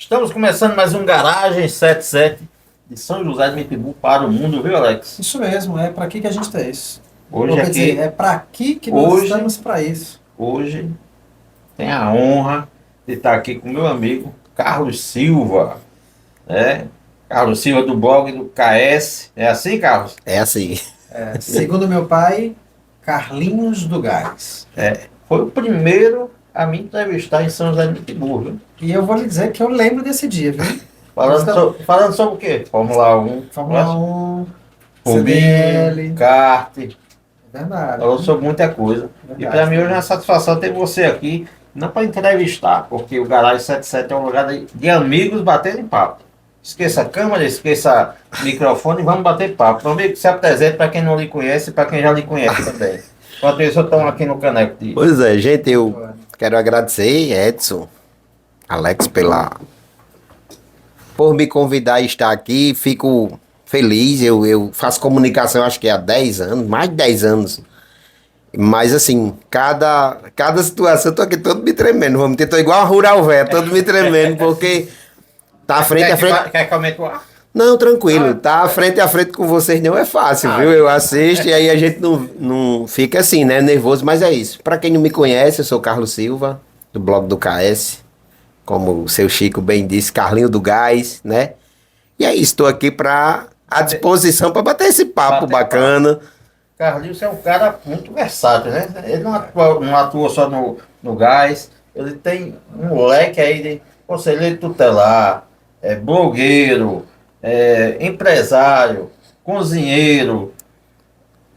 Estamos começando mais um Garagem 77 de São José de Mitibu para o mundo, viu, Alex? Isso mesmo, é para aqui que a gente está isso. Hoje Ou quer dizer, aqui, é para aqui que nós hoje, estamos para isso. hoje tem a honra de estar aqui com meu amigo Carlos Silva, né? Carlos Silva do blog do KS. É assim, Carlos? É assim. Segundo meu pai, Carlinhos do Gás. Foi o primeiro a me entrevistar em São José de Mitibu, viu? E eu vou lhe dizer que eu lembro desse dia, viu? Falando sobre o quê? Fórmula 1, Fórmula 1, Rubinho, CDL. kart. É verdade. Falou sobre muita coisa. Verdade. E para mim hoje é uma satisfação ter você aqui, não para entrevistar, porque o Garagem 77 é um lugar de amigos batendo papo. Esqueça a câmera, esqueça microfone e vamos bater papo. Meu amigo, se apresente para quem não lhe conhece e para quem já lhe conhece também. Enquanto isso, eu estou aqui no Caneco de... Pois é, gente, eu quero agradecer, Edson, Alex, por me convidar a estar aqui. Fico feliz. Eu faço comunicação, acho que há 10 anos, mais de 10 anos. Mas assim, cada situação, eu tô aqui todo me tremendo. Vamos ter, tô igual uma rural velha, todo me tremendo, porque tá frente a frente. Quer que aumente o ar? Não, tranquilo, tá frente a frente com vocês não é fácil, viu? Eu assisto e aí a gente não fica assim, né? Nervoso, mas é isso. Pra quem não me conhece, eu sou Carlos Silva, do blog do KS. Como o seu Chico bem disse, Carlinho do Gás, né? E é isso, estou aqui à disposição para bater esse papo Bater bacana. Carlinhos é um cara muito versátil, né? Ele não atua só no gás, ele tem um leque aí de conselheiro tutelar, blogueiro, empresário, cozinheiro.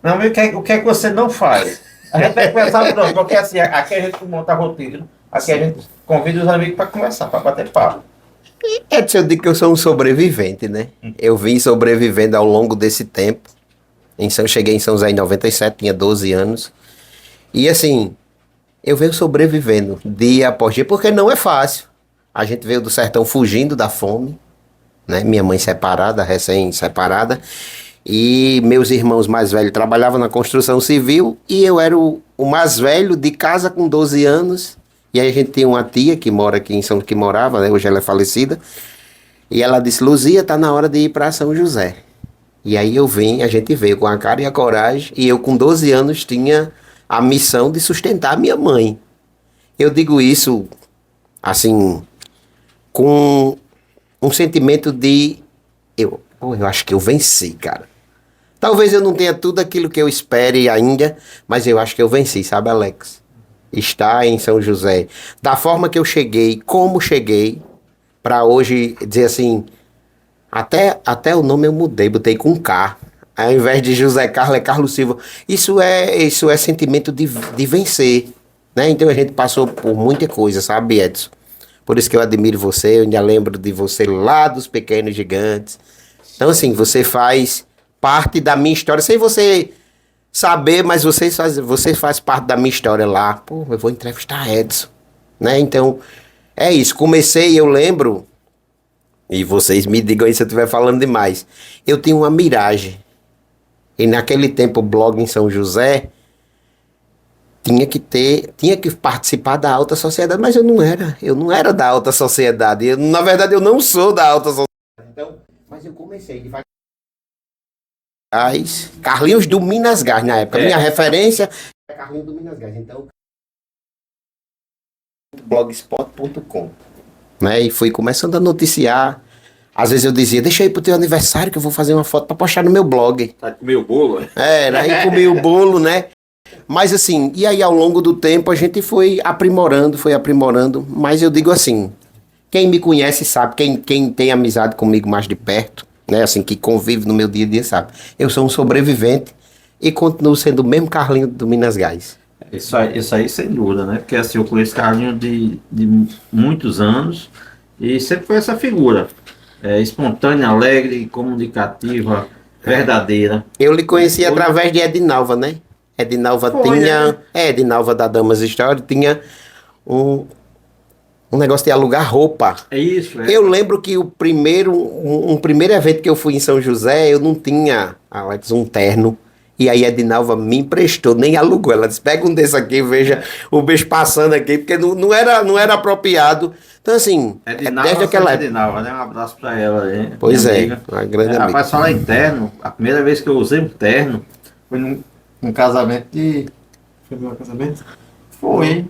Meu amigo, o que é que você não faz? A gente vai conversar, não, porque assim, aqui a gente monta roteiro, aqui a gente convida os amigos para conversar, para bater papo. Edson, eu digo que eu sou um sobrevivente, né? Eu vim sobrevivendo ao longo desse tempo. Cheguei em São José em 97, tinha 12 anos. E assim, eu venho sobrevivendo dia após dia, porque não é fácil. A gente veio do sertão fugindo da fome, né? Minha mãe separada, recém-separada. E meus irmãos mais velhos trabalhavam na construção civil e eu era o mais velho de casa com 12 anos. E aí a gente tem uma tia que mora aqui em São, que morava, né? Hoje ela é falecida. E ela disse: Luzia, tá na hora de ir para São José. E aí a gente veio com a cara e a coragem, e eu com 12 anos tinha a missão de sustentar a minha mãe. Eu digo isso, assim, com um sentimento de, eu acho que eu venci, cara. Talvez eu não tenha tudo aquilo que eu espere ainda, mas eu acho que eu venci, sabe, Alex? Estar em São José, da forma que eu cheguei, como cheguei, para hoje dizer assim... Até o nome eu mudei, botei com K. Ao invés de José Carlos, é Carlos Silva. Isso é sentimento de vencer, né? Então a gente passou por muita coisa, sabe, Edson? Por isso que eu admiro você, eu ainda lembro de você lá dos Pequenos Gigantes. Então, assim, você faz parte da minha história, sem você saber, mas você faz parte da minha história lá. Pô, eu vou entrevistar Edson, né? Então, é isso. Comecei, eu lembro... E vocês me digam aí se eu estiver falando demais. Eu tinha uma miragem. E naquele tempo o blog em São José tinha que participar da alta sociedade, mas eu não era da alta sociedade. Na verdade, eu não sou da alta sociedade. Então, mas eu comecei devagar. Carlinhos do Minas Gás, na época. Minha referência é Carlinhos do Minas Gás. Então, blogspot.com. Né? E fui começando a noticiar. Às vezes eu dizia: deixa eu ir pro teu aniversário que eu vou fazer uma foto pra postar no meu blog. Tá com meu bolo, Aí comi o bolo, né? Mas assim, e aí ao longo do tempo a gente foi aprimorando, mas eu digo assim, quem me conhece sabe, quem tem amizade comigo mais de perto, né? Assim, que convive no meu dia a dia sabe. Eu sou um sobrevivente e continuo sendo o mesmo Carlinho do Minas Gás. Isso aí sem dúvida, né? Porque assim, eu conheço Carlinhos de muitos anos e sempre foi essa figura espontânea, alegre, comunicativa, verdadeira. Eu lhe conheci através de Edinalva, né? Edinalva Edinalva da Damas História tinha um negócio de alugar roupa. É isso, Eu lembro que um primeiro evento que eu fui em São José, eu não tinha, Alex, um terno. E aí a Edinalva me emprestou, nem alugou. Ela disse, pega um desse aqui, veja o bicho passando aqui, porque não era apropriado. Então, assim, desde aquela época. Edinalva, né? Um abraço pra ela aí. Pois minha é, amiga. uma grande amiga. Rapaz, falar em terno, a primeira vez que eu usei um terno foi num casamento de. Foi meu casamento? Foi.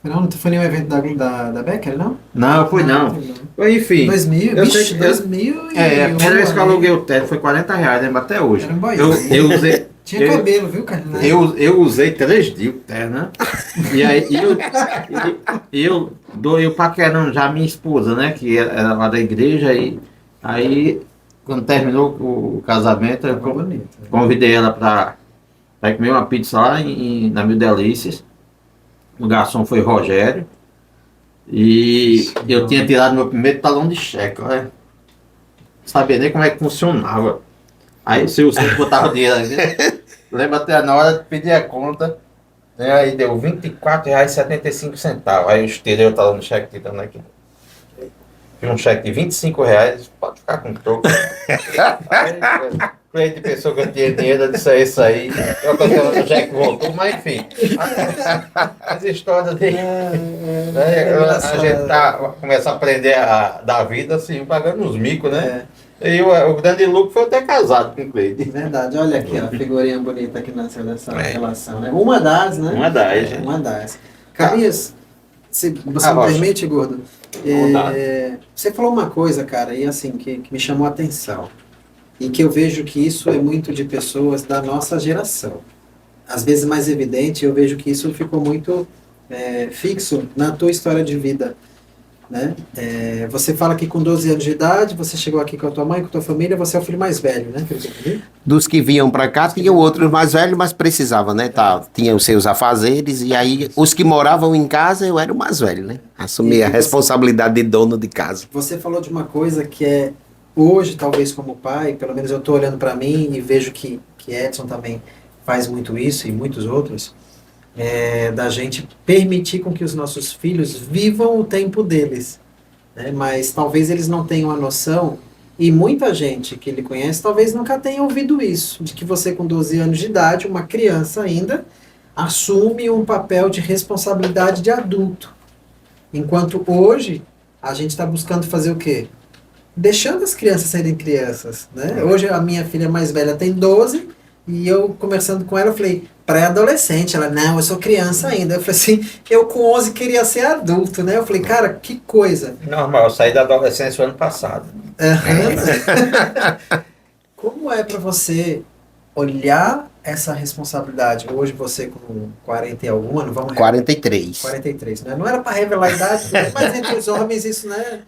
Não foi nenhum evento da Becker, não? Não, foi não. Foi, enfim. 2000, Eu bicho, sei que- 2000 e... É, a primeira vez que eu aluguei o terno foi R$ 40, lembro até hoje. Era um boizinho. Eu usei. Tinha cabelo, viu, Carlinhos? Eu usei 3 dias o terno, né? E aí eu dou paquerando já minha esposa, né? Que era lá da igreja. E aí, quando terminou o casamento, eu Ficou bonito. convidei ela para comer uma pizza lá na Mil Delícias. O garçom foi Rogério. E eu tinha tirado meu primeiro talão de cheque, né? Não sabia nem como é que funcionava. Aí se você botava o dinheiro ali, lembra até na hora de pedir a conta, né? Aí deu R$ 24,75. Aí eu estirei o talão de cheque tirando aqui. Fiz um cheque de R$ 25, pode ficar com troco. Aí, o cliente pensou que eu tinha dinheiro, eu disse, é isso aí. Eu contei o cheque voltou, mas enfim. As histórias de. A gente começa a aprender da vida assim, pagando uns micos, né? E o grande lucro foi eu ter casado com o Cleide. Verdade, olha aqui, ó, a figurinha bonita que nasceu dessa relação, né? Uma das, né? Uma das, gente. Uma das. Carlinhos, se você me Rocha. permite, gordo? Vontade. Você falou uma coisa, cara, e assim, que me chamou a atenção. E que eu vejo que isso é muito de pessoas da nossa geração. Às vezes mais evidente, eu vejo que isso ficou muito fixo na tua história de vida. Né? Você fala que com 12 anos de idade, você chegou aqui com a tua mãe, com a tua família, você é o filho mais velho, né? Dos que vinham pra cá, tinha outros mais velhos, mas precisava, né? Tinha os seus afazeres, e aí os que moravam em casa, eu era o mais velho, né? Assumia a responsabilidade de dono de casa. Você falou de uma coisa que hoje, talvez como pai, pelo menos eu estou olhando para mim e vejo que Edson também faz muito isso e muitos outros, da gente permitir com que os nossos filhos vivam o tempo deles, né? Mas talvez eles não tenham a noção, e muita gente que ele conhece talvez nunca tenha ouvido isso, de que você com 12 anos de idade, uma criança ainda, assume um papel de responsabilidade de adulto. Enquanto hoje, a gente está buscando fazer o quê? Deixando as crianças serem crianças, né? Hoje a minha filha mais velha tem 12, e eu conversando com ela, eu falei, pré-adolescente. Ela, não, eu sou criança ainda. Eu falei assim, eu com 11 queria ser adulto, né? Eu falei, cara, que coisa. Normal, eu saí da adolescência o ano passado. Como é para você olhar essa responsabilidade? Hoje você com 40 e algum ano, vamos 43. 43, né? Não era para revelar a idade, né? Mas entre os homens isso, né?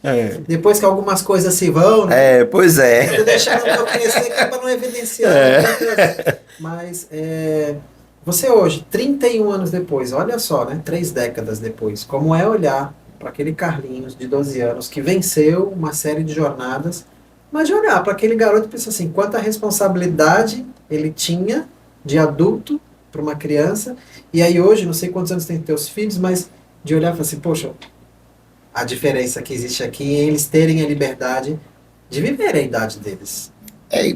Depois que algumas coisas se vão, né? Pois é. Tô deixando eu crescer aqui para não evidenciar. Né? Mas você hoje, 31 anos depois, olha só, né? 3 décadas depois, como é olhar para aquele Carlinhos de 12 anos que venceu uma série de jornadas, mas de olhar para aquele garoto e pensar assim, quanta responsabilidade ele tinha de adulto para uma criança, e aí hoje, não sei quantos anos tem teus filhos, mas de olhar e falar assim, poxa, a diferença que existe aqui é eles terem a liberdade de viver a idade deles.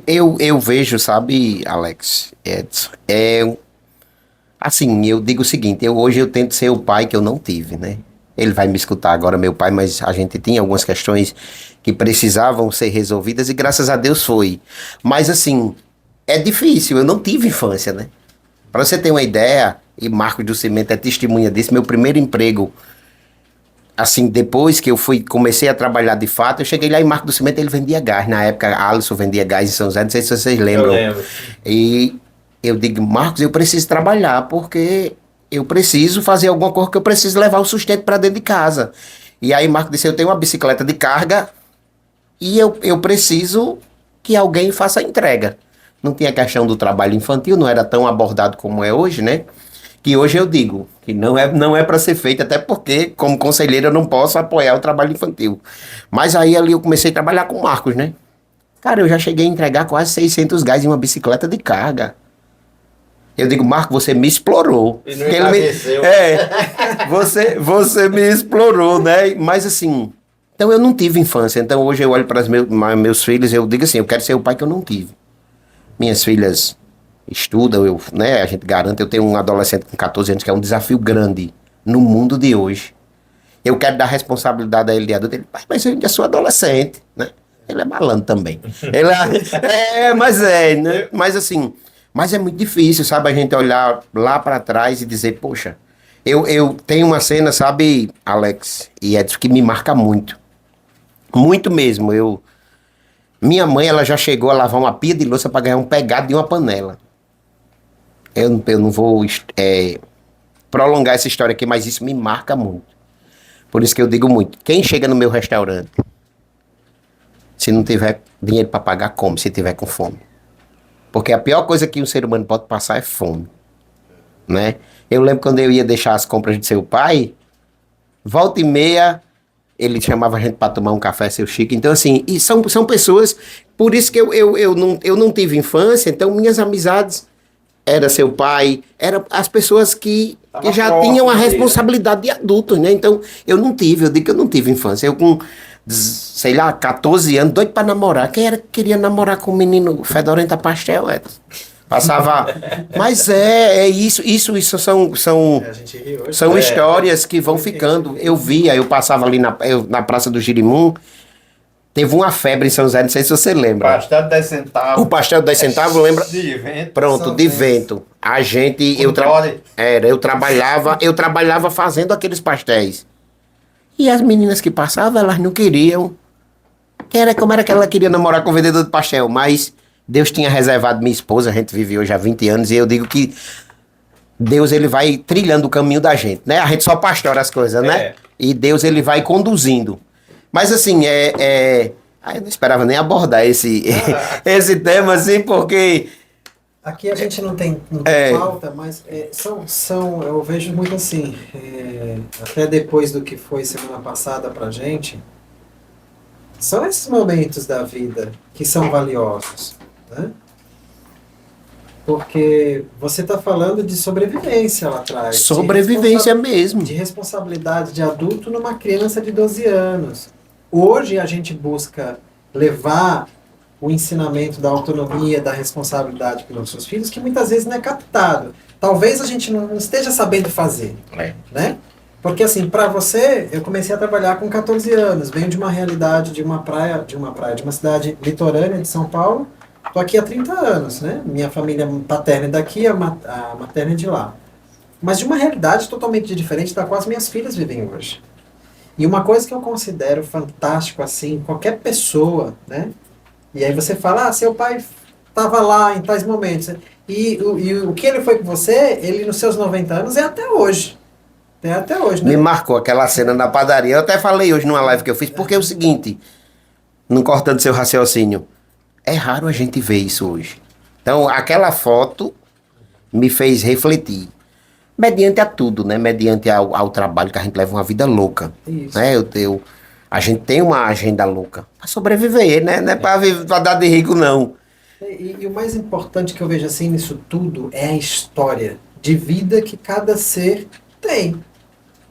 Eu vejo, sabe, Alex, Edson, assim, eu digo o seguinte, hoje eu tento ser o pai que eu não tive, né? Ele vai me escutar agora, meu pai, mas a gente tinha algumas questões que precisavam ser resolvidas e graças a Deus foi. Mas assim, é difícil, eu não tive infância, né? Para você ter uma ideia, e Marcos do Cimento é testemunha disso, meu primeiro emprego, assim, depois que eu comecei a trabalhar de fato, eu cheguei lá em Marcos do Cimento, ele vendia gás. Na época, a Alisson vendia gás em São José, não sei se vocês lembram. Eu lembro. E eu digo, Marcos, eu preciso trabalhar, porque eu preciso fazer alguma coisa que eu preciso levar o sustento para dentro de casa. E aí Marcos disse, eu tenho uma bicicleta de carga e eu preciso que alguém faça a entrega. Não tinha questão do trabalho infantil, não era tão abordado como é hoje, né? Que hoje eu digo que não é para ser feito, até porque, como conselheiro, eu não posso apoiar o trabalho infantil. Mas aí ali eu comecei a trabalhar com o Marcos, né? Cara, eu já cheguei a entregar quase 600 gás em uma bicicleta de carga. Eu digo, Marco, você me explorou. E não encareceu. Você me explorou, né? Mas assim, então eu não tive infância. Então hoje eu olho para meus filhos e eu digo assim, eu quero ser o pai que eu não tive. Minhas filhas estuda, né, a gente garante, eu tenho um adolescente com 14 anos que é um desafio grande no mundo de hoje. Eu quero dar responsabilidade a ele de adulto. Ele, pai, mas eu ainda sou adolescente, né? Ele é malandro também. Ele né? Mas assim, mas é muito difícil, sabe, a gente olhar lá para trás e dizer, poxa, eu tenho uma cena, sabe, Alex e Edson, que me marca muito. Muito mesmo. Minha mãe, ela já chegou a lavar uma pia de louça para ganhar um pegado de uma panela. Eu não vou prolongar essa história aqui, mas isso me marca muito. Por isso que eu digo muito, quem chega no meu restaurante, se não tiver dinheiro para pagar, come, se tiver com fome. Porque a pior coisa que um ser humano pode passar é fome, né? Eu lembro quando eu ia deixar as compras de seu pai, volta e meia, ele chamava a gente para tomar um café, seu Chico. Então, assim, e são pessoas, por isso que eu não tive infância, então minhas amizades era seu pai, eram as pessoas que já tinham a responsabilidade de adultos, né? Então, eu digo que eu não tive infância. Eu com, sei lá, 14 anos, doido pra namorar. Quem era que queria namorar com um menino fedorento a pastel, Edson? Passava... Mas isso são histórias que vão ficando. Eu via, eu passava ali na Praça do Girimum, teve uma febre em São José, não sei se você lembra. Pastel de 10 centavos. O pastel de 10 centavos, lembra? De vento. Pronto, de vento. A gente, eu trabalhava fazendo aqueles pastéis. E as meninas que passavam, elas não queriam. Como era que ela queria namorar com o vendedor de pastel? Mas Deus tinha reservado minha esposa, a gente vive hoje há 20 anos, e eu digo que Deus, ele vai trilhando o caminho da gente, né? A gente só pastora as coisas, né? E Deus, ele vai conduzindo. Mas assim, eu não esperava nem abordar esse tema, assim, porque... Aqui a gente não tem falta, mas eu vejo muito assim, até depois do que foi semana passada pra gente, são esses momentos da vida que são valiosos, né? Porque você está falando de sobrevivência lá atrás. Sobrevivência mesmo. De responsabilidade de adulto numa criança de 12 anos. Hoje a gente busca levar o ensinamento da autonomia, da responsabilidade pelos nossos filhos, que muitas vezes não é captado. Talvez a gente não esteja sabendo fazer, né? Porque assim, para você, eu comecei a trabalhar com 14 anos, venho de uma realidade de uma cidade litorânea de São Paulo, tô aqui há 30 anos, né? Minha família paterna é daqui, a materna é de lá. Mas de uma realidade totalmente diferente da qual as minhas filhas vivem hoje. E uma coisa que eu considero fantástico, assim, qualquer pessoa, né? E aí você fala, seu pai estava lá em tais momentos. E o que ele foi com você, ele nos seus 90 anos é até hoje. É até hoje, né? Me marcou aquela cena na padaria. Eu até falei hoje numa live que eu fiz, porque é o seguinte, não cortando seu raciocínio, é raro a gente ver isso hoje. Então, aquela foto me fez refletir. Mediante a tudo, né? Mediante ao trabalho, que a gente leva uma vida louca. Isso. Né? A gente tem uma agenda louca para sobreviver, né? Não é para dar de rico, não. E o mais importante que eu vejo assim nisso tudo é a história de vida que cada ser tem.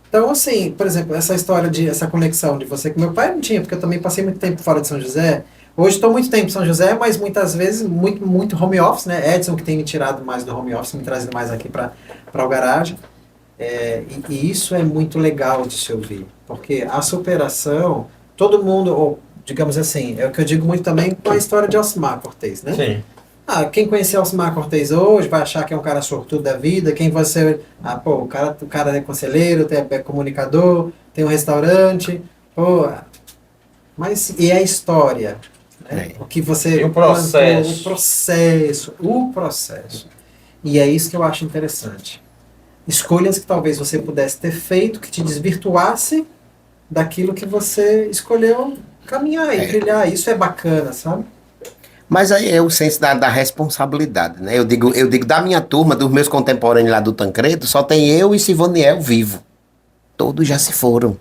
Então, assim, por exemplo, essa conexão de você com meu pai não tinha, porque eu também passei muito tempo fora de São José. Hoje estou muito tempo em São José, mas muitas vezes muito home office, né? Edson que tem me tirado mais do home office, me trazendo mais aqui para o garagem. E isso é muito legal de se ouvir, porque a superação, todo mundo, ou digamos assim, é o que eu digo muito também com a história de Alcimar Cortez, né? Sim. Quem conhecer Alcimar Cortez hoje vai achar que é um cara sortudo da vida, quem você... o cara é conselheiro, é comunicador, tem um restaurante, mas e a história? Né? O que você... E o processo. O processo. E é isso que eu acho interessante. Escolhas que talvez você pudesse ter feito que te desvirtuasse daquilo que você escolheu caminhar e trilhar. Isso é bacana, sabe? Mas aí é o senso da responsabilidade, né? Eu digo da minha turma, dos meus contemporâneos lá do Tancredo, só tem eu e Sivoniel vivo. Todos já se foram.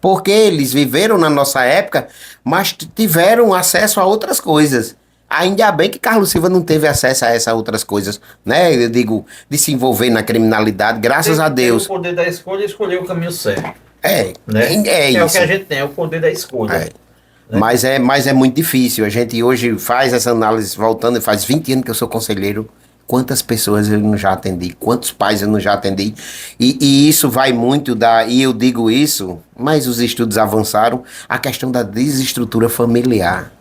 Porque eles viveram na nossa época, mas tiveram acesso a outras coisas. Ainda bem que Carlos Silva não teve acesso a essas outras coisas, né? Eu digo, de se envolver na criminalidade, graças a Deus. O poder da escolha e escolher o caminho certo. Né? É isso. o que a gente tem, é o poder da escolha. Né? Mas é muito difícil. A gente hoje faz essa análise, voltando, faz 20 anos que eu sou conselheiro. Quantas pessoas eu não já atendi, quantos pais eu não já atendi. E isso vai muito e eu digo isso, mas os estudos avançaram, a questão da desestrutura familiar.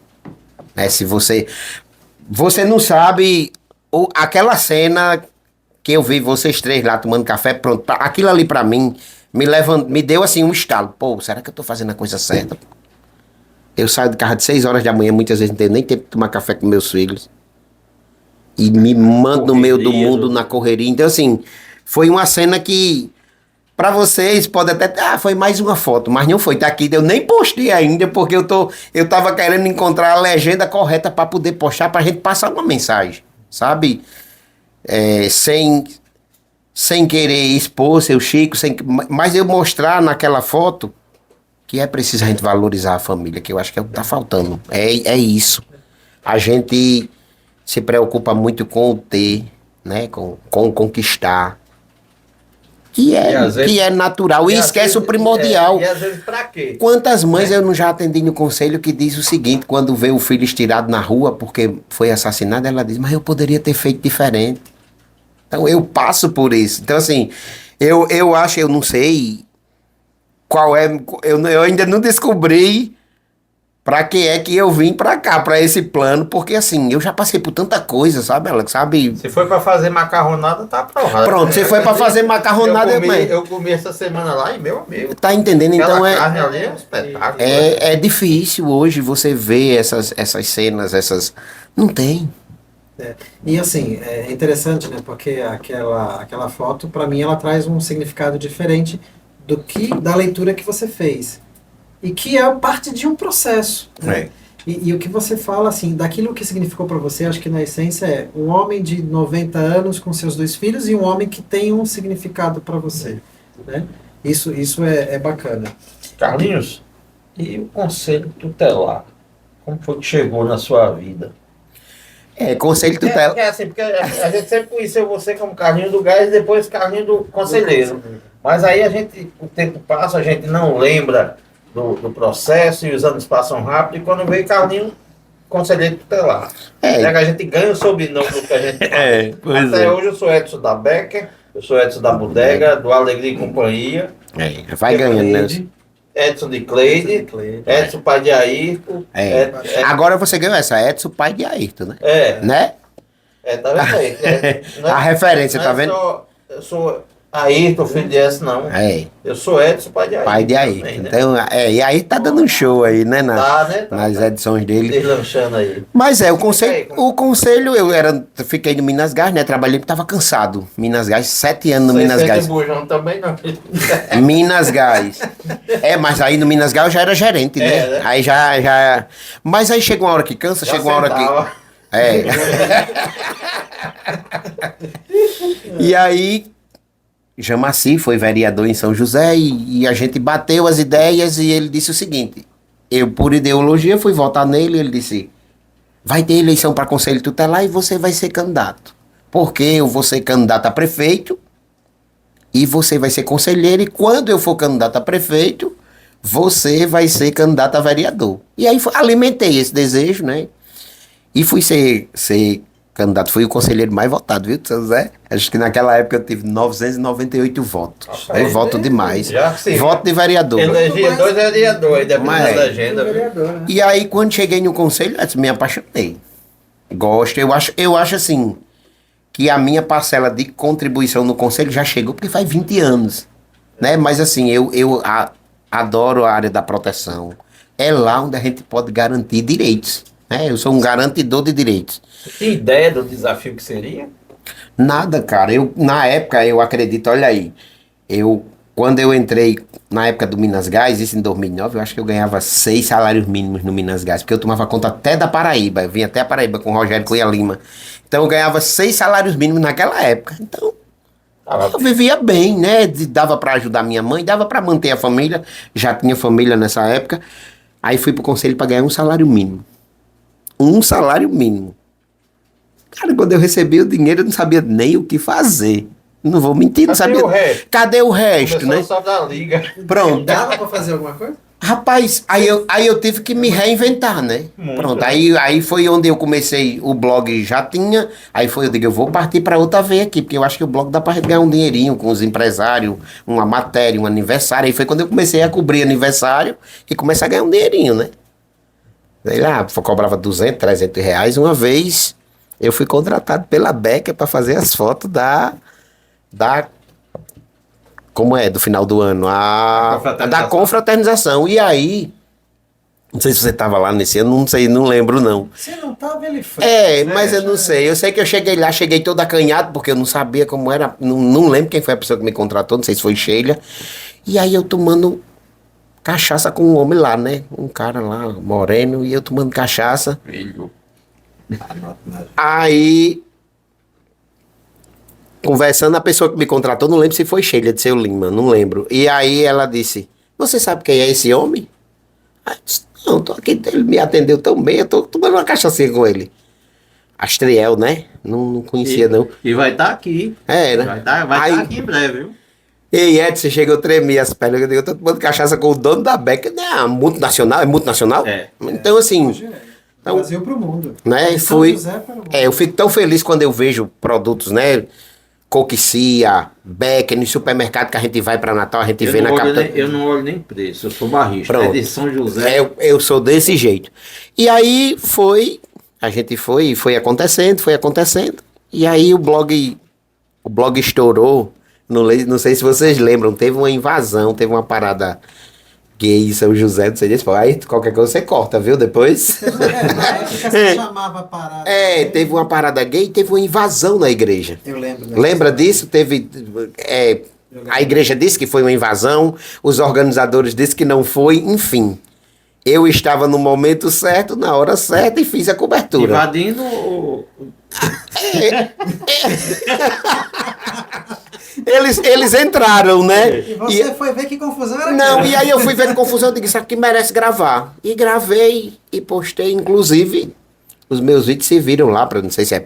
Né? Se você não sabe, aquela cena que eu vi vocês três lá tomando café, pronto, aquilo ali pra mim me deu assim um estalo. Pô, será que eu tô fazendo a coisa certa? Eu saio de casa de 6 horas da manhã, muitas vezes não tenho nem tempo de tomar café com meus filhos. E me mando no meio do mundo na correria. Então, assim, foi uma cena que, pra vocês, pode até... foi mais uma foto, mas não foi. Tá aqui, eu nem postei ainda, porque eu tava querendo encontrar a legenda correta pra poder postar, pra gente passar uma mensagem, sabe? Sem querer expor seu Chico, mas eu mostrar naquela foto que é preciso a gente valorizar a família, que eu acho que é o que tá faltando. É isso. A gente se preocupa muito com o ter, né? Com o conquistar. Que é natural. E esquece o primordial. E às vezes pra quê? Quantas mães eu não já atendi no conselho que diz o seguinte, quando vê o filho estirado na rua porque foi assassinado, ela diz, mas eu poderia ter feito diferente. Então eu passo por isso. Então assim, eu acho, eu não sei qual é, eu ainda não descobri pra que é que eu vim pra cá, pra esse plano, porque assim, eu já passei por tanta coisa, sabe, Alex? Sabe? Se foi pra fazer macarronada, tá aprovado. Pronto, se foi pra fazer macarronada, eu comi essa semana lá e meu amigo. Tá entendendo? Aquela Então carne ali é um espetáculo. é difícil hoje você ver essas cenas, não tem. E assim, é interessante, né? Porque aquela foto, para mim, ela traz um significado diferente da leitura que você fez. E que é parte de um processo. Né? E o que você fala, assim, daquilo que significou para você, acho que na essência é um homem de 90 anos com seus 2 filhos e um homem que tem um significado para você. Né? Isso é bacana. Carlinhos, e o conselho tutelar? Como foi que chegou na sua vida? Conselho tutelar. Porque a gente sempre conheceu você como Carlinhos do Gás e depois Carlinhos do Conselheiro. Mas aí o tempo passa, a gente não lembra do processo e os anos passam rápido. E quando veio Carlinhos, Conselheiro tutelar. Que a gente ganha o sobrenome do que a gente faz. Até hoje eu sou Edson da Becker, eu sou Edson da Bodega, do Alegria e Companhia. Vai ganhando, né? Edson de Cleide, Edson pai de Ayrton. Agora você ganhou essa, Edson pai de Ayrton, né? Né? Tá vendo aí? A referência, tá vendo? Eu sou Ayrton, filho de Edson, não. Eu sou Edson, pai de Ayrton. Pai de Ayrton. Também, né? Então, e aí tá dando um show aí, né? Nas edições dele. Deslanchando aí. Mas o conselho, eu fiquei no Minas Gás, né? Trabalhei porque tava cansado. Minas Gás, 7 anos no Minas Gás. Bujão também não. Minas Gás. Mas aí no Minas Gás eu já era gerente, né? Né? Aí já. Mas aí chega uma hora que cansa, chega uma hora que. E aí, Jamaci foi vereador em São José e a gente bateu as ideias e ele disse o seguinte, eu por ideologia fui votar nele e ele disse, vai ter eleição para conselho tutelar e você vai ser candidato, porque eu vou ser candidato a prefeito e você vai ser conselheiro e quando eu for candidato a prefeito, você vai ser candidato a vereador. E aí alimentei esse desejo, né? E fui ser candidato, fui o conselheiro mais votado, viu, São José? Acho que naquela época eu tive 998 votos. Eu voto demais. Voto de vereador. Elegia 2 vereadores, dependendo da agenda. E aí, quando cheguei no conselho, eu me apaixonei. Gosto, eu acho assim, que a minha parcela de contribuição no conselho já chegou, porque faz 20 anos. Né? Mas assim, eu adoro a área da proteção. É lá onde a gente pode garantir direitos. Eu sou um garantidor de direitos. Tem ideia do desafio que seria? Nada, cara. Na época, eu acredito, olha aí. Quando eu entrei na época do Minas Gás, isso em 2009, eu acho que eu ganhava 6 salários mínimos no Minas Gás, porque eu tomava conta até da Paraíba. Eu vim até a Paraíba com o Rogério Cunha Lima. Então eu ganhava 6 salários mínimos naquela época. Então, eu vivia bem, né? Dava para ajudar minha mãe, dava para manter a família. Já tinha família nessa época. Aí fui pro conselho para ganhar um salário mínimo. Um salário mínimo. Cara, quando eu recebi o dinheiro, eu não sabia nem o que fazer. Não vou mentir, não sabia. O resto? Cadê o resto, Começou né? só da liga. Pronto. Dava pra fazer alguma coisa? Rapaz, aí eu tive que me reinventar, né? Muito, Pronto, né? aí foi onde eu comecei, o blog já tinha, aí foi, eu digo, eu vou partir para outra veia aqui, porque eu acho que o blog dá para ganhar um dinheirinho com os empresários, uma matéria, um aniversário, aí foi quando eu comecei a cobrir aniversário e comecei a ganhar um dinheirinho, né? Sei lá, cobrava 200, 300 reais, uma vez eu fui contratado pela Becker para fazer as fotos da como é, do final do ano, da confraternização. E aí, não sei se você estava lá nesse ano, não sei, não lembro não. Se não tava, ele foi. Mas eu não sei. Eu sei que eu cheguei lá, cheguei todo acanhado, porque eu não sabia como era. Não lembro quem foi a pessoa que me contratou, não sei se foi Sheila. E aí eu tomando cachaça com um homem lá, né? Um cara lá, moreno, e eu tomando cachaça. Filho. Aí, conversando, a pessoa que me contratou, não lembro se foi Sheila de Seu Lima, não lembro. E aí ela disse, você sabe quem é esse homem? Aí eu disse, não, tô aqui, ele me atendeu tão bem, eu tô tomando uma cachaça com ele. Astriel, né? Não conhecia, não. E vai estar aqui. É, né? Vai estar Aí- aqui em breve, viu? Ei, Edson, chegou a tremer as pernas. Eu digo, eu tô tomando cachaça com o dono da Beca. Né? Multinacional, é multinacional? É. Então, assim, Hoje é. Do Brasil pro mundo. né, De São fui. José para o mundo. Eu fico tão feliz quando eu vejo produtos, né? Coquecia, Becker, no supermercado que a gente vai para Natal, a gente vê na capital. Eu não olho nem preço, eu sou barrista. Pronto. É de São José. Eu sou desse jeito. E aí a gente foi acontecendo. E aí o blog estourou. Não sei se vocês lembram, teve uma invasão, teve uma parada gay em São José, não sei disso. Aí qualquer coisa você corta, viu? Depois. Na época você chamava a parada. Teve uma parada gay e teve uma invasão na igreja. Eu lembro. Lembra disso? Teve. A igreja disse que foi uma invasão, os organizadores disseram que não foi, enfim. Eu estava no momento certo, na hora certa e fiz a cobertura. Invadindo o. Eles entraram, né? E você foi ver que confusão era Não, aquela. e aí eu fui vendo confusão, eu disse, isso aqui merece gravar. E gravei e postei, inclusive, os meus vídeos se viram lá, não sei se é.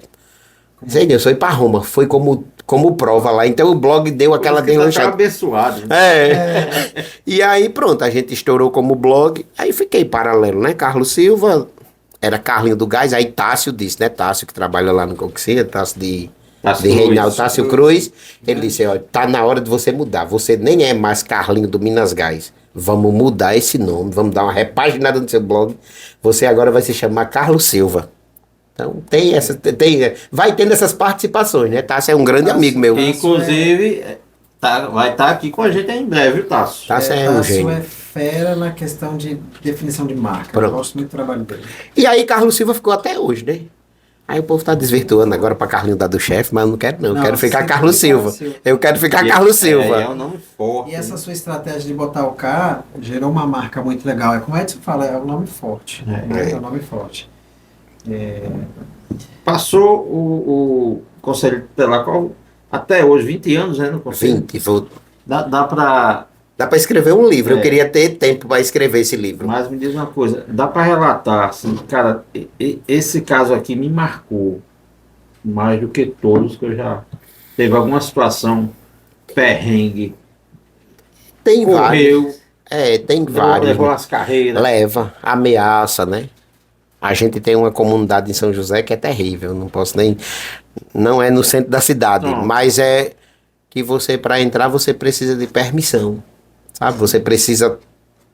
Sei não, eu sou ir pra Roma, foi como prova lá, então o blog deu aquela Tá derranchada. abençoado. E aí pronto, a gente estourou como blog, aí fiquei paralelo, né? Carlos Silva, era Carlinho do Gás, aí Tássio disse, né? Tássio que trabalha lá no Coxinha, Tássio de Tássio Reinaldo, Cruz. Tássio Cruz, ele disse, ó, tá na hora de você mudar, você nem é mais Carlinho do Minas Gás, vamos mudar esse nome, vamos dar uma repaginada no seu blog, você agora vai se chamar Carlos Silva. Então vai tendo essas participações, né? Tássio é um grande Tássio, amigo meu. Inclusive, vai estar aqui com a gente em breve, viu, Tasso? Tássio é um Tássio gênio. é fera na questão de definição de marca. Pronto. Eu gosto muito do trabalho dele. E aí Carlos Silva ficou até hoje, né? Aí o povo tá desvirtuando agora pra Carlinho da do chefe, mas eu não quero não, eu Não, quero ficar sempre Carlos Carlos Silva. Silva. Eu quero ficar Carlos Silva. É um nome forte. E essa sua estratégia de botar o K gerou uma marca muito legal. É como o Edson fala, é um nome forte. É um nome forte. Passou o Conselho Tutelar até hoje, 20 anos, né? No Conselho. 20, Dá pra. dá pra escrever um livro, eu É. queria ter tempo pra escrever esse livro. Mas me diz uma coisa, dá pra relatar, assim, cara, esse caso aqui me marcou mais do que todos que eu já. Teve alguma situação perrengue, Tem vários. correu, Tem vários. levou né? as carreiras. Leva, ameaça, né? A gente tem uma comunidade em São José que é terrível, não posso nem. Não é no centro da cidade, Não. mas é que você, para entrar, você precisa de permissão, sabe? Você precisa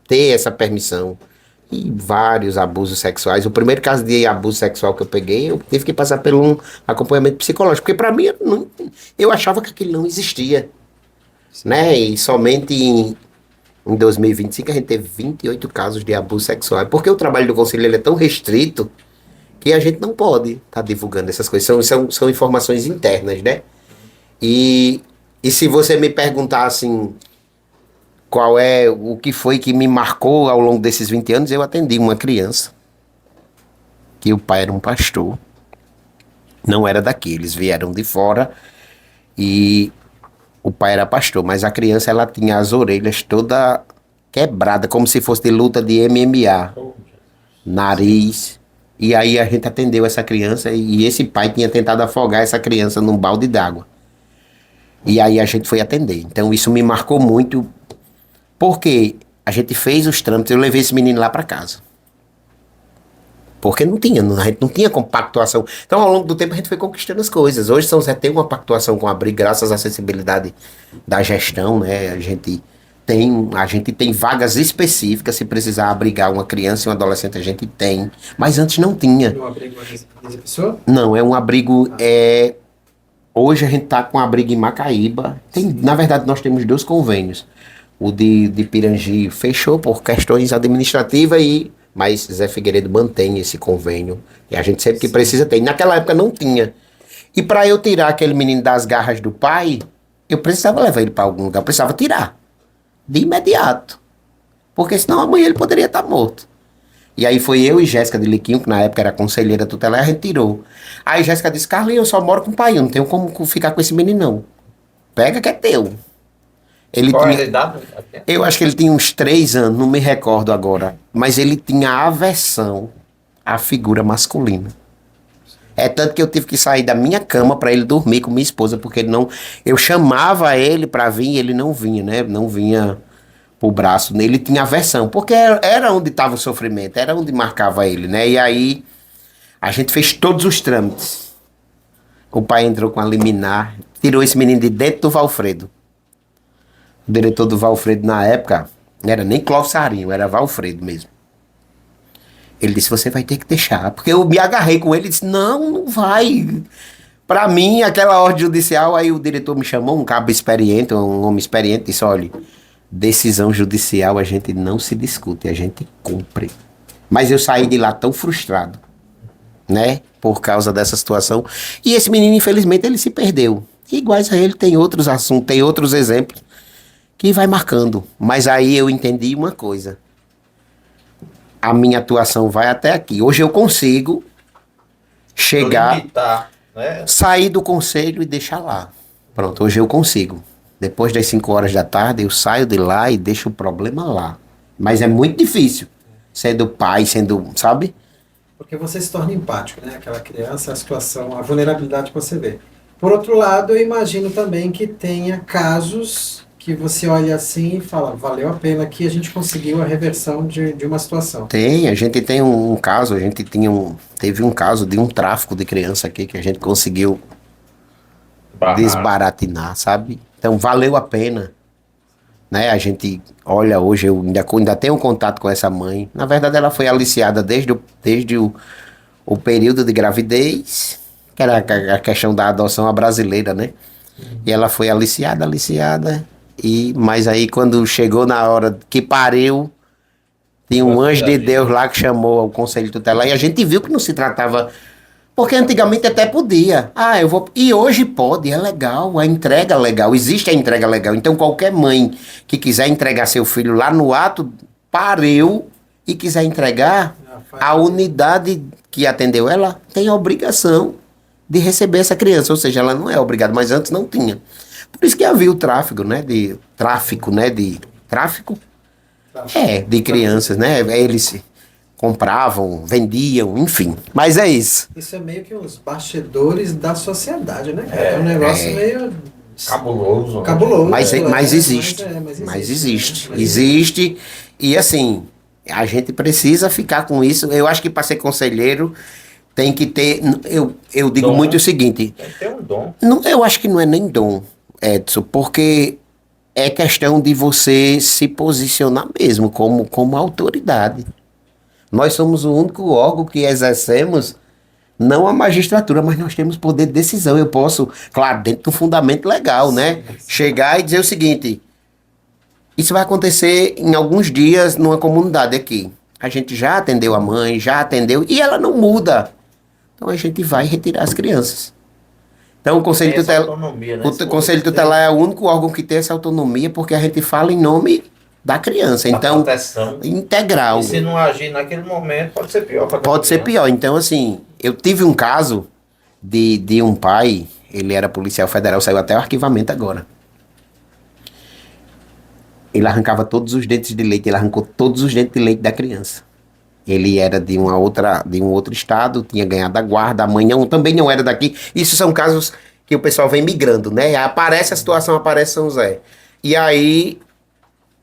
ter essa permissão. E vários abusos sexuais. O primeiro caso de abuso sexual que eu peguei, eu tive que passar por um acompanhamento psicológico, porque para mim, eu achava que aquilo não existia, né? E somente em 2025 a gente teve 28 casos de abuso sexual. Porque o trabalho do conselho ele é tão restrito que a gente não pode estar divulgando essas coisas. São informações internas, né? E se você me perguntar assim, qual é o que foi que me marcou ao longo desses 20 anos, eu atendi uma criança que o pai era um pastor. Não era daqui, eles vieram de fora e o pai era pastor, mas a criança ela tinha as orelhas toda quebrada, como se fosse de luta de MMA, nariz. E aí a gente atendeu essa criança e esse pai tinha tentado afogar essa criança num balde d'água. E aí a gente foi atender. Então isso me marcou muito, porque A gente fez os trâmites, eu levei esse menino lá para casa. Porque a gente não tinha compactuação. Então, ao longo do tempo, a gente foi conquistando as coisas. Hoje, São José tem uma pactuação com o abrigo, graças à acessibilidade da gestão, né? A gente tem vagas específicas, se precisar abrigar uma criança e um adolescente, a gente tem. Mas antes não tinha. No abrigo dessa pessoa? Não, é um abrigo. Hoje a gente está com um abrigo em Macaíba. Na verdade, nós temos 2 convênios. O de Pirangi fechou por questões administrativas, mas Zé Figueiredo mantém esse convênio. E a gente sempre que precisa tem. Naquela época não tinha. E para eu tirar aquele menino das garras do pai, eu precisava levar ele para algum lugar. Eu precisava tirar. De imediato. Porque senão amanhã ele poderia estar morto. E aí foi eu e Jéssica de Liquinho, que na época era conselheira tutelar, a gente tirou. Aí Jéssica disse: Carlinhos, eu só moro com o pai, eu não tenho como ficar com esse menino não. Pega que é teu. Qual é a idade? Eu acho que ele tinha uns 3 anos, não me recordo agora. Mas ele tinha aversão à figura masculina. É tanto que eu tive que sair da minha cama para ele dormir com minha esposa, porque ele não. Eu chamava ele para vir e ele não vinha, né? Não vinha pro braço. Ele tinha aversão, porque era onde estava o sofrimento, era onde marcava ele, né? E aí a gente fez todos os trâmites. O pai entrou com a liminar, tirou esse menino de dentro do Valfredo. O diretor do Valfredo na época não era nem Clóvis Sarinho, era Valfredo mesmo. Ele disse: você vai ter que deixar. Porque eu me agarrei com ele e disse: não vai. Pra mim, aquela ordem judicial, aí o diretor me chamou, um cabo experiente, um homem experiente, disse: olha, decisão judicial a gente não se discute, a gente cumpre. Mas eu saí de lá tão frustrado, né? Por causa dessa situação. E esse menino, infelizmente, ele se perdeu. Iguais a ele, tem outros assuntos, tem outros exemplos que vai marcando. Mas aí eu entendi uma coisa. A minha atuação vai até aqui. Hoje eu consigo chegar, Limitar, né? sair do conselho e deixar lá. Pronto, hoje eu consigo. Depois das 5 horas da tarde, eu saio de lá e deixo o problema lá. Mas é muito difícil. Sendo pai, sabe? Porque você se torna empático, né? Aquela criança, a situação, a vulnerabilidade que você vê. Por outro lado, eu imagino também que tenha casos que você olha assim e fala: valeu a pena que a gente conseguiu a reversão de uma situação. A gente tem um caso, teve um caso de um tráfico de criança aqui que a gente conseguiu desbaratinar, sabe? Então valeu a pena, né? A gente olha hoje, eu ainda tenho contato com essa mãe. Na verdade, ela foi aliciada desde o período de gravidez, que era a questão da adoção à brasileira, né? E ela foi aliciada, mas aí quando chegou na hora que pariu, tinha um anjo de Deus lá que chamou o conselho tutelar e a gente viu que não se tratava. Porque antigamente até podia. E hoje pode, é legal, a entrega legal, existe a entrega legal. Então qualquer mãe que quiser entregar seu filho lá no ato, pariu e quiser entregar, a unidade que atendeu ela tem a obrigação de receber essa criança. Ou seja, ela não é obrigada, mas antes não tinha. Por isso que havia o tráfico, né? Tráfico? De crianças, né? Eles compravam, vendiam, enfim. Mas é isso. Isso é meio que os bastidores da sociedade, né? É um negócio meio cabuloso. Cabuloso. Mas existe. Mas existe. Existe. E assim, a gente precisa ficar com isso. Eu acho que para ser conselheiro tem que ter. Eu digo Dom. muito o seguinte. Tem que ter um dom. Eu acho que não é nem dom, Edson, porque é questão de você se posicionar mesmo como autoridade. Nós somos o único órgão que exercemos, não a magistratura, mas nós temos poder de decisão. Eu posso, claro, dentro do fundamento legal, né? Chegar e dizer o seguinte: isso vai acontecer em alguns dias numa comunidade aqui. A gente já atendeu a mãe, já atendeu, e ela não muda. Então a gente vai retirar as crianças. Então o Conselho Tutelar, né? o Conselho Tutelar é o único órgão que tem essa autonomia, porque a gente fala em nome da criança. Da Então, proteção. integral. E se não agir naquele momento, pode ser pior. Pode ser pior. Então, assim, eu tive um caso de um pai, ele era policial federal, saiu até o arquivamento agora. Ele arrancava todos os dentes de leite, ele arrancou todos os dentes de leite da criança. Ele era de um outro estado, tinha ganhado a guarda, a mãe também não era daqui. Isso são casos que o pessoal vem migrando, né? Aparece a situação, aparece São José. E aí,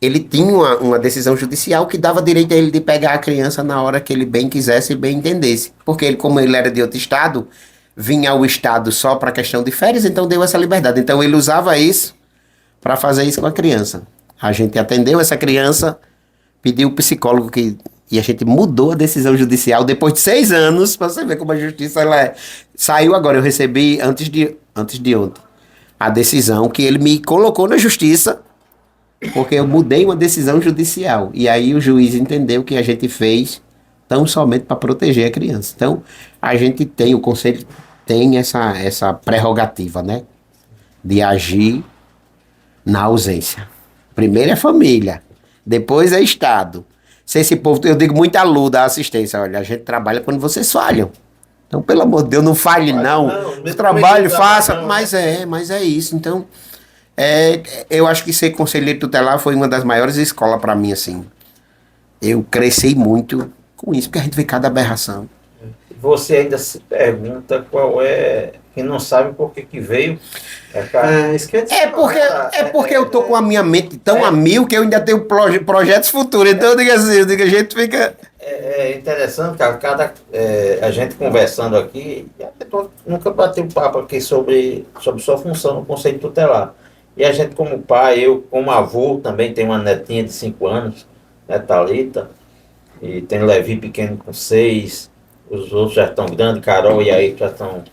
ele tinha uma decisão judicial que dava direito a ele de pegar a criança na hora que ele bem quisesse e bem entendesse. Porque ele, como ele era de outro estado, vinha ao estado só para questão de férias, então deu essa liberdade. Então ele usava isso para fazer isso com a criança. A gente atendeu essa criança, pediu o psicólogo e a gente mudou a decisão judicial depois de 6 anos, para você ver como a justiça saiu agora. Eu recebi antes de ontem a decisão que ele me colocou na justiça, porque eu mudei uma decisão judicial. E aí o juiz entendeu que a gente fez tão somente para proteger a criança. Então, a gente tem, o conselho tem essa prerrogativa, né? De agir na ausência. Primeiro é família, depois é Estado. Se esse povo, eu digo muito à Lu da assistência, olha, a gente trabalha quando vocês falham. Então, pelo amor de Deus, não falhe não. O trabalho faça, mas é isso. Então, eu acho que ser conselheiro tutelar foi uma das maiores escolas para mim, assim. Eu cresci muito com isso, porque a gente vê cada aberração. Você ainda se pergunta qual é, quem não sabe por que veio. Porque eu tô com a minha mente tão a mil que eu ainda tenho projetos futuros. Então eu digo assim, a gente fica... É interessante, cara, a gente conversando aqui, a pessoa nunca bateu papo aqui sobre sua função no Conselho Tutelar. E a gente como pai, eu como avô, também tenho uma netinha de 5 anos, né, Thalita, e tem Levi pequeno com 6, os outros já estão grandes, Carol e aí já estão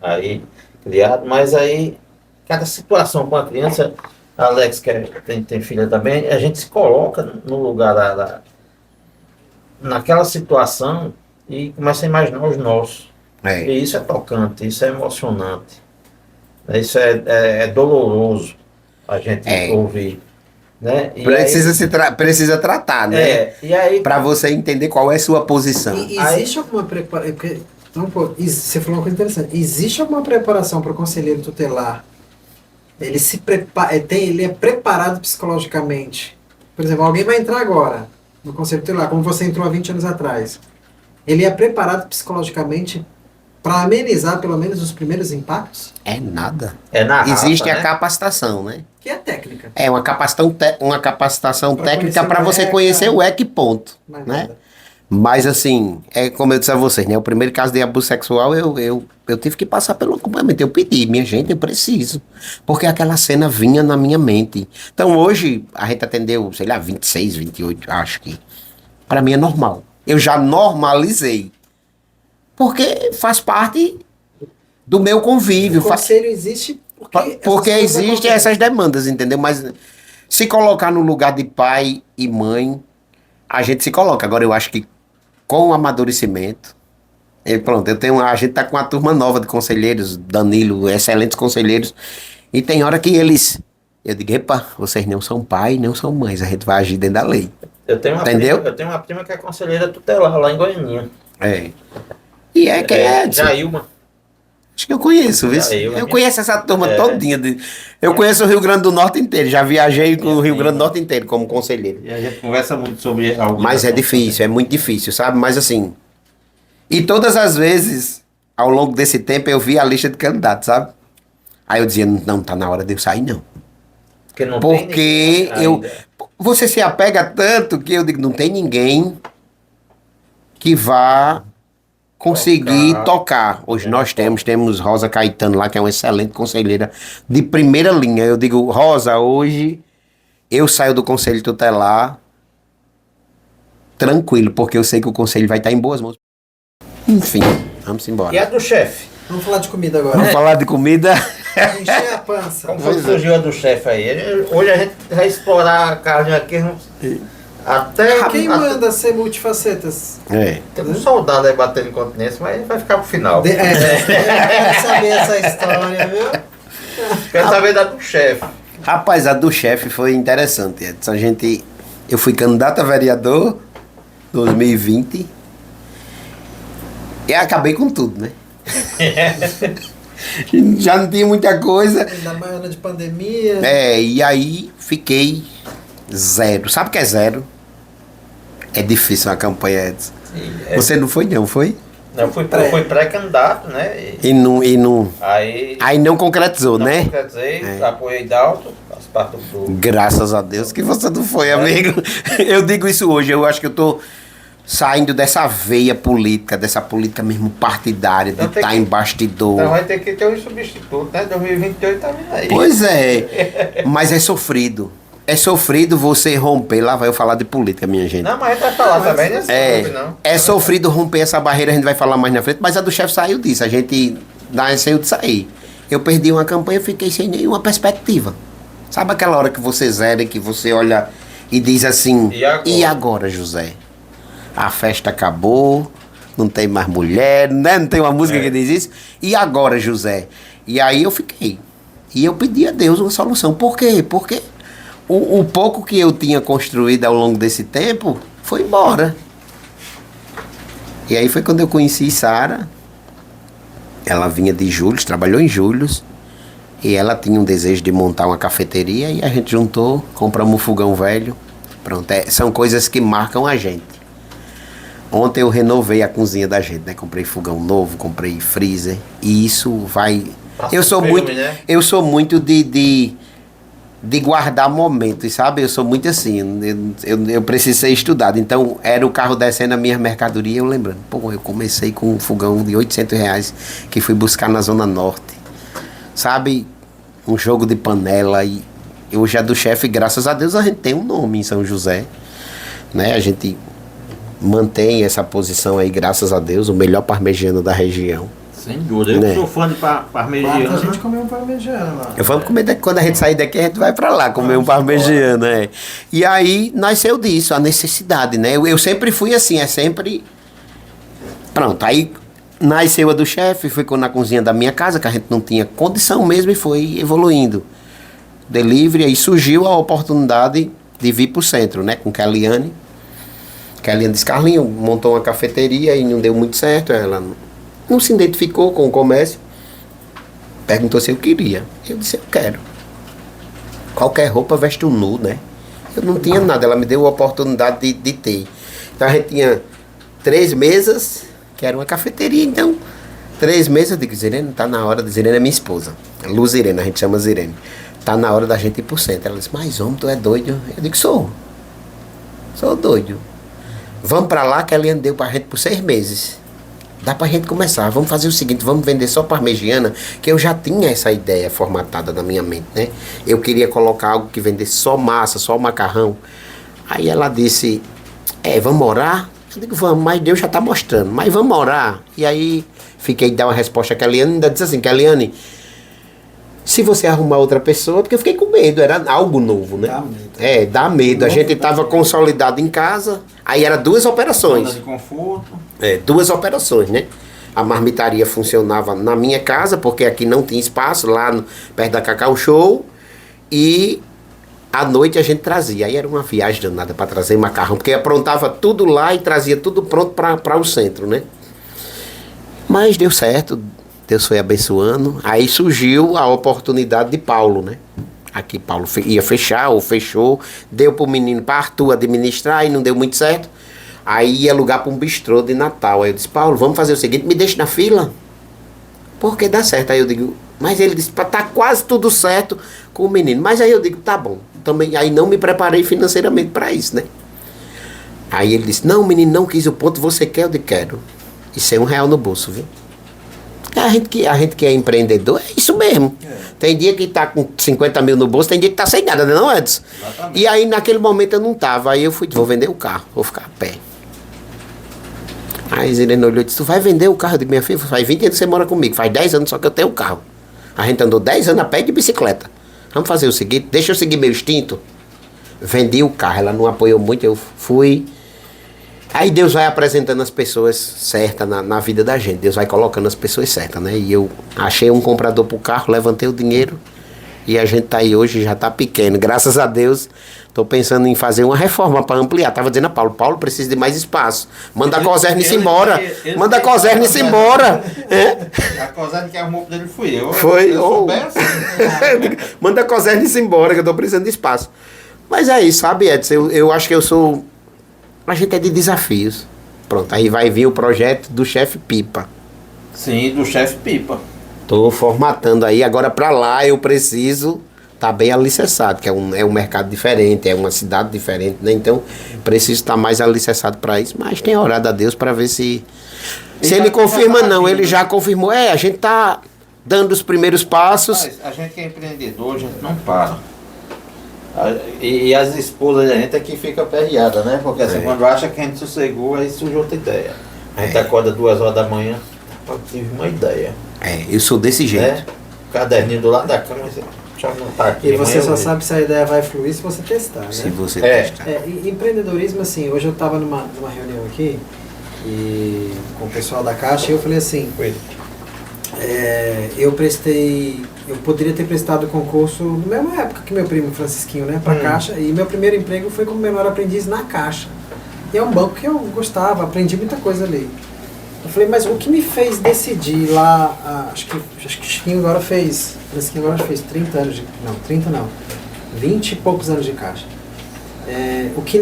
aí criados, mas aí cada situação com a criança, a Alex que tem filha também, a gente se coloca no lugar naquela situação e começa a imaginar os nossos. E isso é tocante, isso é emocionante. Isso é doloroso a gente ouvir. Né? Precisa tratar, né? E aí, para você entender qual é a sua posição. Existe alguma preparação? Você falou uma coisa interessante. Existe alguma preparação para o conselheiro tutelar? Ele é preparado psicologicamente? Por exemplo, alguém vai entrar agora no conselho tutelar, como você entrou há 20 anos atrás. Ele é preparado psicologicamente para amenizar pelo menos os primeiros impactos? É nada. Existe a capacitação, né? Que é técnica. É uma capacitação técnica para você conhecer o ponto, né? Nada. Mas assim, como eu disse a vocês, né? O primeiro caso de abuso sexual, eu tive que passar pelo acompanhamento. Eu pedi, minha gente, eu preciso. Porque aquela cena vinha na minha mente. Então hoje, a gente atendeu, sei lá, 26, 28, acho que. Para mim é normal. Eu já normalizei. Porque faz parte do meu convívio. O conselho existe porque existem essas demandas, entendeu? Mas se colocar no lugar de pai e mãe, a gente se coloca. Agora eu acho que com o amadurecimento, a gente tá com uma turma nova de conselheiros, Danilo, excelentes conselheiros, e tem hora que eu digo, epa, vocês não são pai, não são mães, a gente vai agir dentro da lei. Entendeu? Eu tenho uma prima que é conselheira tutelar lá em Goiânia. E que é Jailma. Acho que eu conheço, viu? Eu conheço essa turma todinha. Eu conheço o Rio Grande do Norte inteiro. Já viajei com o Rio Grande do Norte inteiro como conselheiro. E a gente conversa muito sobre algo. Mas é difícil, é muito difícil, sabe? Mas assim... E todas as vezes, ao longo desse tempo, eu vi a lista de candidatos, sabe? Aí eu dizia, não, tá na hora de eu sair, não. Porque você se apega tanto que eu digo, não tem ninguém que vá conseguir tocar. Hoje nós temos Rosa Caetano lá, que é uma excelente conselheira de primeira linha. Eu digo, Rosa, hoje eu saio do conselho tutelar tranquilo, porque eu sei que o conselho vai estar em boas mãos. Enfim, vamos embora. E a do chefe? Vamos falar de comida agora. Vamos falar de comida. Encher a pança. Como foi que surgiu a do chefe aí? Hoje a gente vai explorar a carne aqui. Quem manda ser multifacetas? Tem um soldado aí batendo incontinência, mas vai ficar pro final. Eu quero saber essa história, viu? Quero saber da do chefe. Rapaz, a do chefe foi interessante, Edson. Eu fui candidato a vereador 2020 e acabei com tudo, né? Já não tinha muita coisa. Ainda mais ano de pandemia. E aí fiquei zero. Sabe o que é zero? É difícil uma campanha, Edson. Você não foi, não foi? Eu fui pré-candidato, né? E não... Aí não concretizou, né? Concretizei, apoiei Dalton, partos do... Graças a Deus que você não foi, amigo. Eu digo isso hoje, eu acho que eu tô saindo dessa veia política, dessa política mesmo partidária, de Então tem estar que- em bastidor. Então vai ter que ter um substituto, né? 2028 tá vindo aí. Pois é, mas é sofrido. É sofrido você romper, lá vai eu falar de política, minha gente. Não, mas a gente vai falar também, né? Não. É sofrido romper essa barreira, a gente vai falar mais na frente, mas a do chefe saiu disso, a gente saiu de sair. Eu perdi uma campanha, fiquei sem nenhuma perspectiva. Sabe aquela hora que você zera, que você olha e diz assim, E agora? José? A festa acabou, não tem mais mulher, né? Não tem uma música que diz isso. E agora, José? E aí eu fiquei. E eu pedi a Deus uma solução. Por quê? Porque o pouco que eu tinha construído ao longo desse tempo foi embora. E aí foi quando eu conheci Sara. Ela vinha de Július, trabalhou em Július. E ela tinha um desejo de montar uma cafeteria. E a gente juntou, compramos um fogão velho. Pronto, são coisas que marcam a gente. Ontem eu renovei a cozinha da gente, né? Comprei fogão novo, comprei freezer. E isso vai... Passa Eu sou filme, muito, né? eu sou muito de guardar momentos, sabe? Eu sou muito assim, eu preciso ser estudado. Então, era o carro descendo a minha mercadoria, eu lembrando. Pô, eu comecei com um fogão de R$800 que fui buscar na Zona Norte. Sabe? Um jogo de panela. E eu já do chefe, graças a Deus, a gente tem um nome em São José. Né? A gente mantém essa posição aí, graças a Deus, o melhor parmegiano da região. Sem dúvida. Eu Né? sou fã de Basta parmegiana. a gente comer um parmegiana lá. Vamos comer quando a gente sair daqui, a gente vai pra lá comer um parmegiano, né? E aí nasceu disso, a necessidade, né? Eu sempre fui assim, é sempre. Pronto, aí nasceu a do chefe, ficou na cozinha da minha casa, que a gente não tinha condição mesmo e foi evoluindo. Delivery, aí surgiu a oportunidade de vir pro centro, né? Com Kellyanne. Kellyanne disse, Carlinho, montou uma cafeteria e não deu muito certo, ela não se identificou com o comércio. Perguntou se eu queria. Eu disse, eu quero. Qualquer roupa veste um nu, né? Eu não tinha nada, ela me deu a oportunidade de ter. Então a gente tinha 3 mesas, que era uma cafeteria, então 3 mesas, eu digo, Zirene, tá na hora, Zirene é minha esposa. Luz Zirene, a gente chama Zirene. Tá na hora da gente ir pro centro. Ela disse, mas homem, tu é doido? Eu digo, sou doido. Vamos pra lá, que a Eliane deu pra gente por 6 meses. Dá pra gente começar, vamos fazer o seguinte, vamos vender só parmegiana, que eu já tinha essa ideia formatada na minha mente, né? Eu queria colocar algo que vendesse só massa, só macarrão. Aí ela disse, vamos orar? Eu digo, vamos, mas Deus já tá mostrando, mas vamos orar. E aí fiquei de dar uma resposta a Kellyanne, ainda disse assim, Kellyanne, se você arrumar outra pessoa, porque eu fiquei com medo, era algo novo, né? Dá medo. Dá medo. A gente tava consolidado em casa, aí era 2 operações. Zona de conforto. 2 operações, né? A marmitaria funcionava na minha casa, porque aqui não tinha espaço, lá perto da Cacau Show. E à noite a gente trazia. Aí era uma viagem danada para trazer macarrão, porque aprontava tudo lá e trazia tudo pronto para o centro, né? Mas deu certo, Deus foi abençoando. Aí surgiu a oportunidade de Paulo, né? Aqui Paulo ia fechar, ou fechou. Deu pro menino, para Arthur administrar, e não deu muito certo. Aí ia alugar para um bistrô de Natal. Aí eu disse, Paulo, vamos fazer o seguinte, me deixa na fila. Porque dá certo. Aí eu digo, mas ele disse, tá quase tudo certo com o menino. Mas aí eu digo, tá bom. Também, aí não me preparei financeiramente para isso, né? Aí ele disse, não, o menino não quis o ponto, você quer? Eu digo, quero. E sem R$1 no bolso, viu? A gente que é empreendedor, é isso mesmo. Tem dia que tá com 50 mil no bolso, tem dia que tá sem nada, não, Edson? Exatamente. E aí naquele momento eu não tava. Aí eu fui, vou vender o carro, vou ficar a pé. Aí Zirene olhou e disse, tu vai vender o carro? Eu digo, minha filha, faz 20 anos que você mora comigo, faz 10 anos só que eu tenho o carro. A gente andou 10 anos a pé de bicicleta. Vamos fazer o seguinte, deixa eu seguir meu instinto. Vendi o carro, ela não apoiou muito, eu fui. Aí Deus vai apresentando as pessoas certas na vida da gente. Deus vai colocando as pessoas certas, né? E eu achei um comprador pro carro, levantei o dinheiro. E a gente tá aí hoje, já tá pequeno. Graças a Deus, tô pensando em fazer uma reforma para ampliar. Tava dizendo a Paulo, precisa de mais espaço. Manda a Coserne-se embora. Manda a Coserne-se embora. A Coserne que arrumou dele fui eu. Foi. Eu soubesse. Manda a Coserne-se embora, que eu tô precisando de espaço. Mas é isso, sabe, Edson? Eu acho que eu sou... A gente é de desafios. Pronto, aí vai vir o projeto do chefe Pipa. Sim, do chefe Pipa. Tô formatando aí. Agora pra lá eu preciso tá bem alicerçado, que é um mercado diferente, é uma cidade diferente, né? Então, precisa estar mais alicerçado para isso, mas tem orado a Deus para ver se ele confirma, não, ele já confirmou. A gente tá dando os primeiros passos. Mas a gente que é empreendedor, a gente não para. E as esposas da gente é que fica perreada, né? Porque assim, quando acha que a gente sossegou, aí surge outra ideia. A gente acorda 2 horas da manhã, tive uma ideia. Eu sou desse jeito. Né? Caderninho do lado da cama, já não tá aqui. E você só amanhã sabe se a ideia vai fluir se você testar, né? Se você É. testar. E empreendedorismo, assim, hoje eu estava numa reunião aqui com o pessoal da Caixa e eu falei assim, eu poderia ter prestado concurso na mesma época que meu primo Francisquinho, né, para Caixa, e meu primeiro emprego foi como menor aprendiz na Caixa. E é um banco que eu gostava, aprendi muita coisa ali. Eu falei, mas o que me fez decidir lá, acho que Francisquinho agora fez 30 anos não, 30 não, 20 e poucos anos de Caixa. O que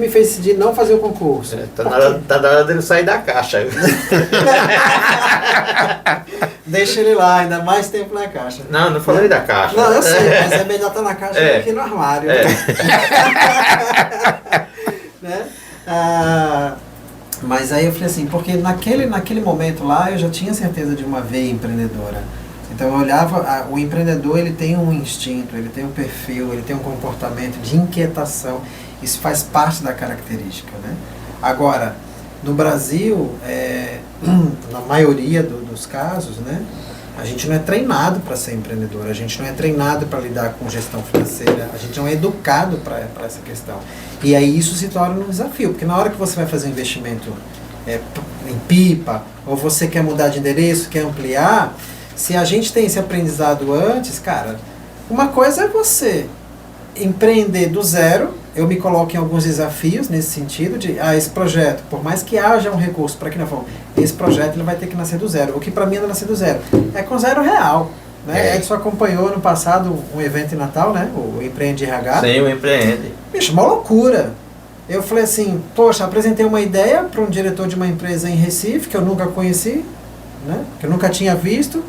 me fez decidir não fazer o concurso? Tá na hora dele sair da caixa. Deixa ele lá, ainda mais tempo na Caixa. Não falei da caixa. Não, eu sei, mas é melhor estar na Caixa do que no armário. Né? Mas aí eu falei assim, porque naquele momento lá eu já tinha certeza de uma veia empreendedora. Então eu olhava, o empreendedor ele tem um instinto, ele tem um perfil, ele tem um comportamento de inquietação. Isso faz parte da característica, né? Agora, no Brasil, na maioria dos casos, né, a gente não é treinado para ser empreendedor, a gente não é treinado para lidar com gestão financeira, a gente não é educado para essa questão. E aí isso se torna um desafio, porque na hora que você vai fazer um investimento em pipa, ou você quer mudar de endereço, quer ampliar, se a gente tem esse aprendizado antes, cara, uma coisa é você empreender do zero. Eu me coloco em alguns desafios nesse sentido de, esse projeto, por mais que haja um recurso para que não for, esse projeto ele vai ter que nascer do zero. O que para mim não é nascer do zero, é com R$0, né? Edson acompanhou no passado um evento em Natal, né? O Empreende RH. Sim, o Empreende. Bicho, uma loucura. Eu falei assim, poxa, apresentei uma ideia para um diretor de uma empresa em Recife, que eu nunca conheci, né? Que eu nunca tinha visto.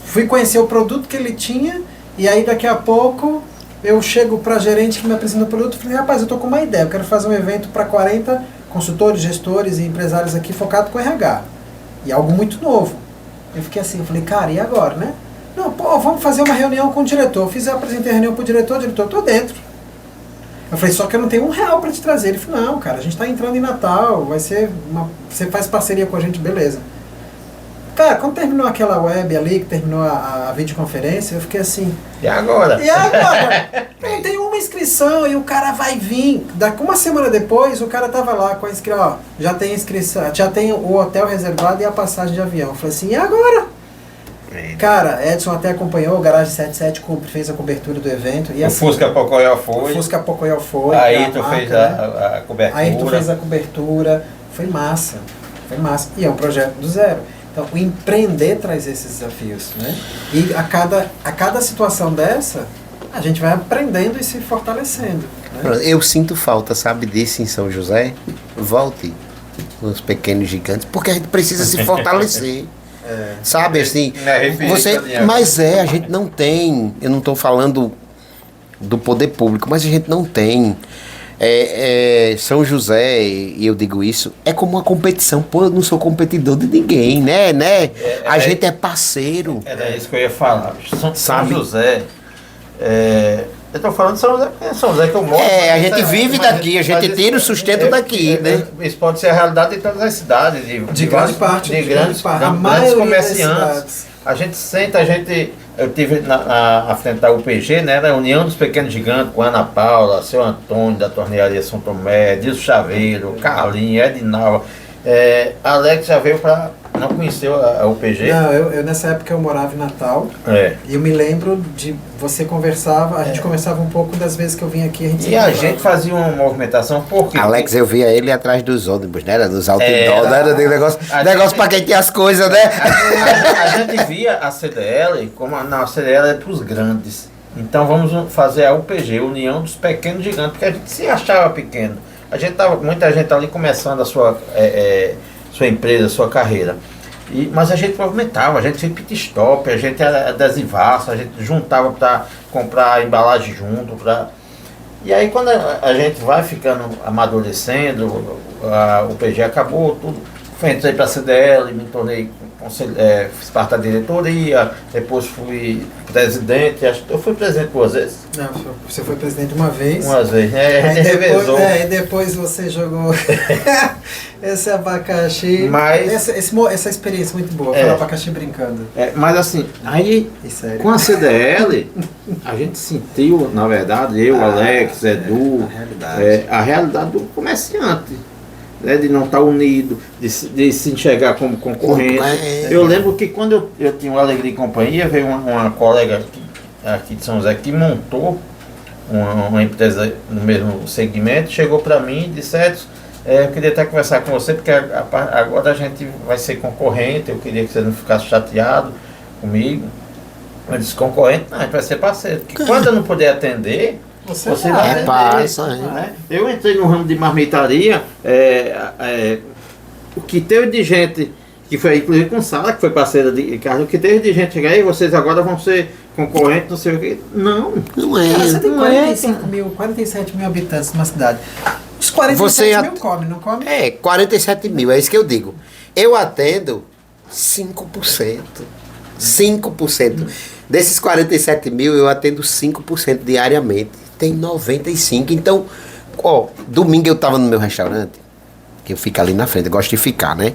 Fui conhecer o produto que ele tinha, e aí daqui a pouco eu chego para a gerente que me apresenta o produto e falei, rapaz, eu estou com uma ideia, eu quero fazer um evento para 40 consultores, gestores e empresários aqui focado com RH. E algo muito novo. Eu fiquei assim, eu falei, cara, e agora, né? Não, vamos fazer uma reunião com o diretor. Apresentei a reunião para o diretor, estou dentro. Eu falei, só que eu não tenho R$1 para te trazer. Ele falou, não, cara, a gente está entrando em Natal, você faz parceria com a gente, beleza. Cara, quando terminou aquela web ali, que terminou a videoconferência, eu fiquei assim... E agora? Não tem uma inscrição e o cara vai vir. Daqui uma semana depois, o cara tava lá com a inscrição, já tem inscrição, já tem o hotel reservado e a passagem de avião. Eu falei assim, e agora? Cara, Edson até acompanhou, o Garage 77 fez a cobertura do evento. E O assim, Fusca Pocoyo foi. O Fusca Pocoyo foi. Aí tu marca, fez né? a cobertura. Aí tu fez a cobertura. Foi massa. E é um projeto do zero. Então, o empreender traz esses desafios, né? E a cada situação dessa, a gente vai aprendendo e se fortalecendo. Né? Eu sinto falta, sabe, disso em São José. Volte os pequenos gigantes, porque a gente precisa se fortalecer. Sabe, assim, mas a gente não tem, eu não estou falando do poder público, mas a gente não tem. São José, e eu digo isso, é como uma competição. Pô, eu não sou competidor de ninguém, né? A gente é parceiro. Era isso que eu ia falar. São José, eu estou falando de São José, porque é São José que eu moro. A gente vive daqui, a gente tira o sustento daqui, né? Isso pode ser a realidade de todas as cidades. De grande parte. De grandes comerciantes. A gente senta, eu tive à frente da UPG, né, na União dos Pequenos Gigantes, com Ana Paula, seu Antônio, da Tornearia São Tomé, Dilson Chaveiro, Carlinhos, Edinalva. Alex já veio para... Não conheceu a UPG? Não, eu nessa época eu morava em Natal. E eu me lembro de você conversava, a gente conversava um pouco das vezes que eu vim aqui. A gente fazia uma movimentação, porque... Alex, eu via ele atrás dos ônibus, né? Dos outdoors, era negócio para quem tem as coisas, né? A gente via a CDL como a CDL é para os grandes. Então vamos fazer a UPG, União dos Pequenos Gigantes, porque a gente se achava pequeno. Muita gente ali começando a sua empresa, a sua carreira. Mas a gente movimentava, a gente fez pit stop, a gente adesivaça, a gente juntava para comprar a embalagem junto. E aí quando a gente vai ficando amadurecendo, o PG acabou, tudo. Entrei para a CDL, me tornei fiz parte da diretoria, depois fui presidente, eu fui presidente 2 vezes. Não, você foi presidente uma vez. Uma vez, revezou. E depois você jogou esse abacaxi. Mas, essa experiência muito boa, foi o abacaxi brincando. Mas assim, aí com a CDL, a gente sentiu, na verdade, eu, Alex, Edu, a realidade do comerciante. Né, de não estar unido, de se enxergar como concorrente. Eu lembro que quando eu tinha uma Alegria e Companhia, veio uma colega aqui de São José que montou uma empresa no mesmo segmento, chegou para mim e disse: Edson, eu queria até conversar com você, porque agora a gente vai ser concorrente, eu queria que você não ficasse chateado comigo. Eu disse: concorrente? Não, a gente vai ser parceiro. Porque quando eu não puder atender, você vai atender. Né? Eu entrei no ramo de marmitaria, o que teve de gente, que foi inclusive com Sara, que foi parceira de Ricardo, o que teve de gente chegar aí, vocês agora vão ser concorrentes, não sei o que. Não é. Cara, você tem 47 mil habitantes numa cidade. Os 47 mil come, não come? 47 mil, é isso que eu digo. Eu atendo 5%. 5%. Desses 47 mil, eu atendo 5% diariamente. Tem 95. Então, domingo eu tava no meu restaurante, que eu fico ali na frente, eu gosto de ficar, né?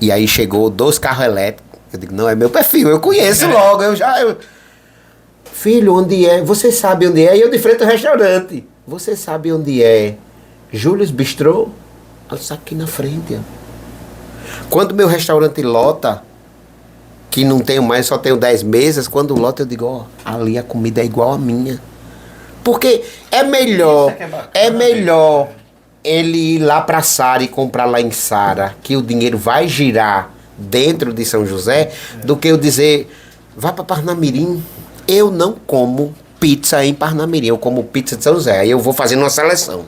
E aí chegou 2 carros elétricos. Eu digo: não, é meu perfil, eu conheço logo. Filho, onde é? Você sabe onde é? E eu de frente ao restaurante. Você sabe onde é? Július Bistrô? Olha isso aqui na frente, ó. Quando meu restaurante lota, que não tenho mais, só tenho 10 mesas, quando lota eu digo: ali a comida é igual a minha. Porque é melhor ele ir lá para Sara e comprar lá em Sara, que o dinheiro vai girar dentro de São José, do que eu dizer: vá para Parnamirim. Eu não como pizza em Parnamirim, eu como pizza de São José. Aí eu vou fazendo uma seleção.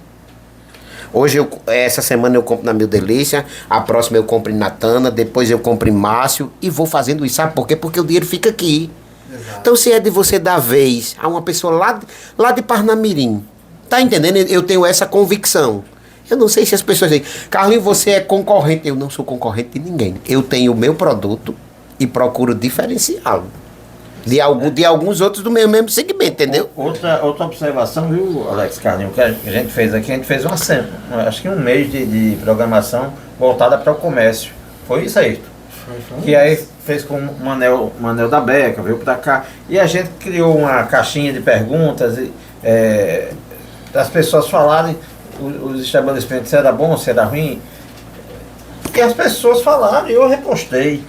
Hoje, essa semana eu compro na Mil Delícia, a próxima eu compro em Natana, depois eu compro em Márcio e vou fazendo isso. Sabe por quê? Porque o dinheiro fica aqui. Exato. Então, se é de você dar vez a uma pessoa lá de Parnamirim, tá entendendo? Eu tenho essa convicção. Eu não sei se as pessoas dizem: Carlinhos, você é concorrente. Eu não sou concorrente de ninguém. Eu tenho o meu produto e procuro diferenciá-lo de alguns outros do mesmo segmento, entendeu? Outra observação, viu, Alex, Carlinhos, que a gente fez aqui, a gente fez acho que um mês de programação voltada para o comércio. Foi isso aí. Que aí fez com o Manel da Beca, veio para cá. E a gente criou uma caixinha de perguntas, as pessoas falarem, os estabelecimentos, se era bom, se era ruim. E as pessoas falaram e eu repostei.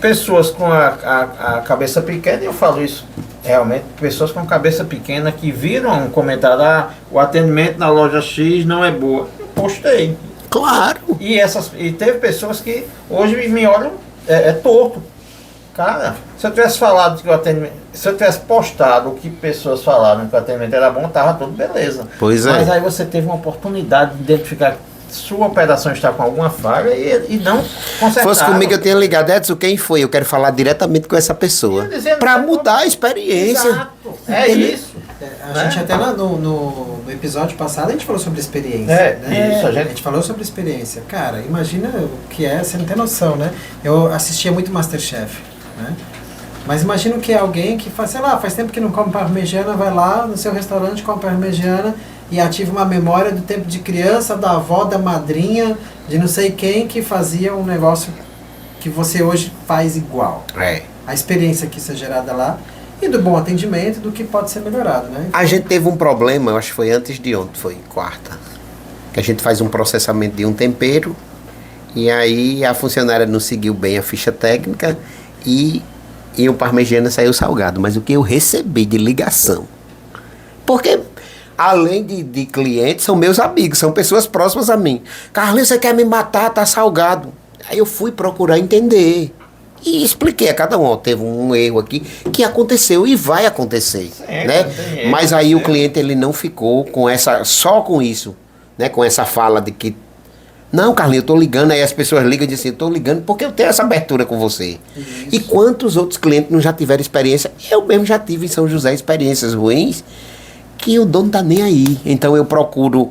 Pessoas com a cabeça pequena, e eu falo isso realmente, pessoas com cabeça pequena que viram um comentário: o atendimento na loja X não é boa. Eu postei. Claro. E teve pessoas que hoje me olham torto. Cara, se eu tivesse falado que o atendimento, se eu tivesse postado o que pessoas falaram que o atendimento era bom, tava tudo beleza. Pois é. Mas aí você teve uma oportunidade de identificar sua operação está com alguma falha e não consertar. Fosse comigo, eu tinha ligado: Edson, quem foi? Eu quero falar diretamente com essa pessoa. Para mudar a experiência. Exato. É isso. A gente até no episódio passado a gente falou sobre experiência. Isso, a gente falou sobre experiência. Cara, imagina o que é, você não tem noção, né? Eu assistia muito Masterchef, né? Mas imagina que é alguém que faz, sei lá, faz tempo que não come parmegiana, vai lá no seu restaurante, come parmegiana e ativa uma memória do tempo de criança, da avó, da madrinha, de não sei quem que fazia um negócio que você hoje faz igual. A experiência que isso é gerada lá e do bom atendimento, do que pode ser melhorado, né? A gente teve um problema, eu acho que foi antes de ontem, foi quarta, que a gente faz um processamento de um tempero e aí a funcionária não seguiu bem a ficha técnica e o parmegiana saiu salgado. Mas o que eu recebi de ligação, porque além de clientes, são meus amigos, são pessoas próximas a mim: Carlinhos, você quer me matar, tá salgado. Aí eu fui procurar entender e expliquei a cada um: teve um erro aqui que aconteceu e vai acontecer, né? Mas aí o cliente, ele não ficou com só com isso, né? Com essa fala de que Não, Carlinhos, eu tô ligando, aí as pessoas ligam e dizem assim, eu tô ligando porque eu tenho essa abertura com você. Isso. E quantos outros clientes não já tiveram experiência? Eu mesmo já tive em São José experiências ruins que o dono tá nem aí. Então eu procuro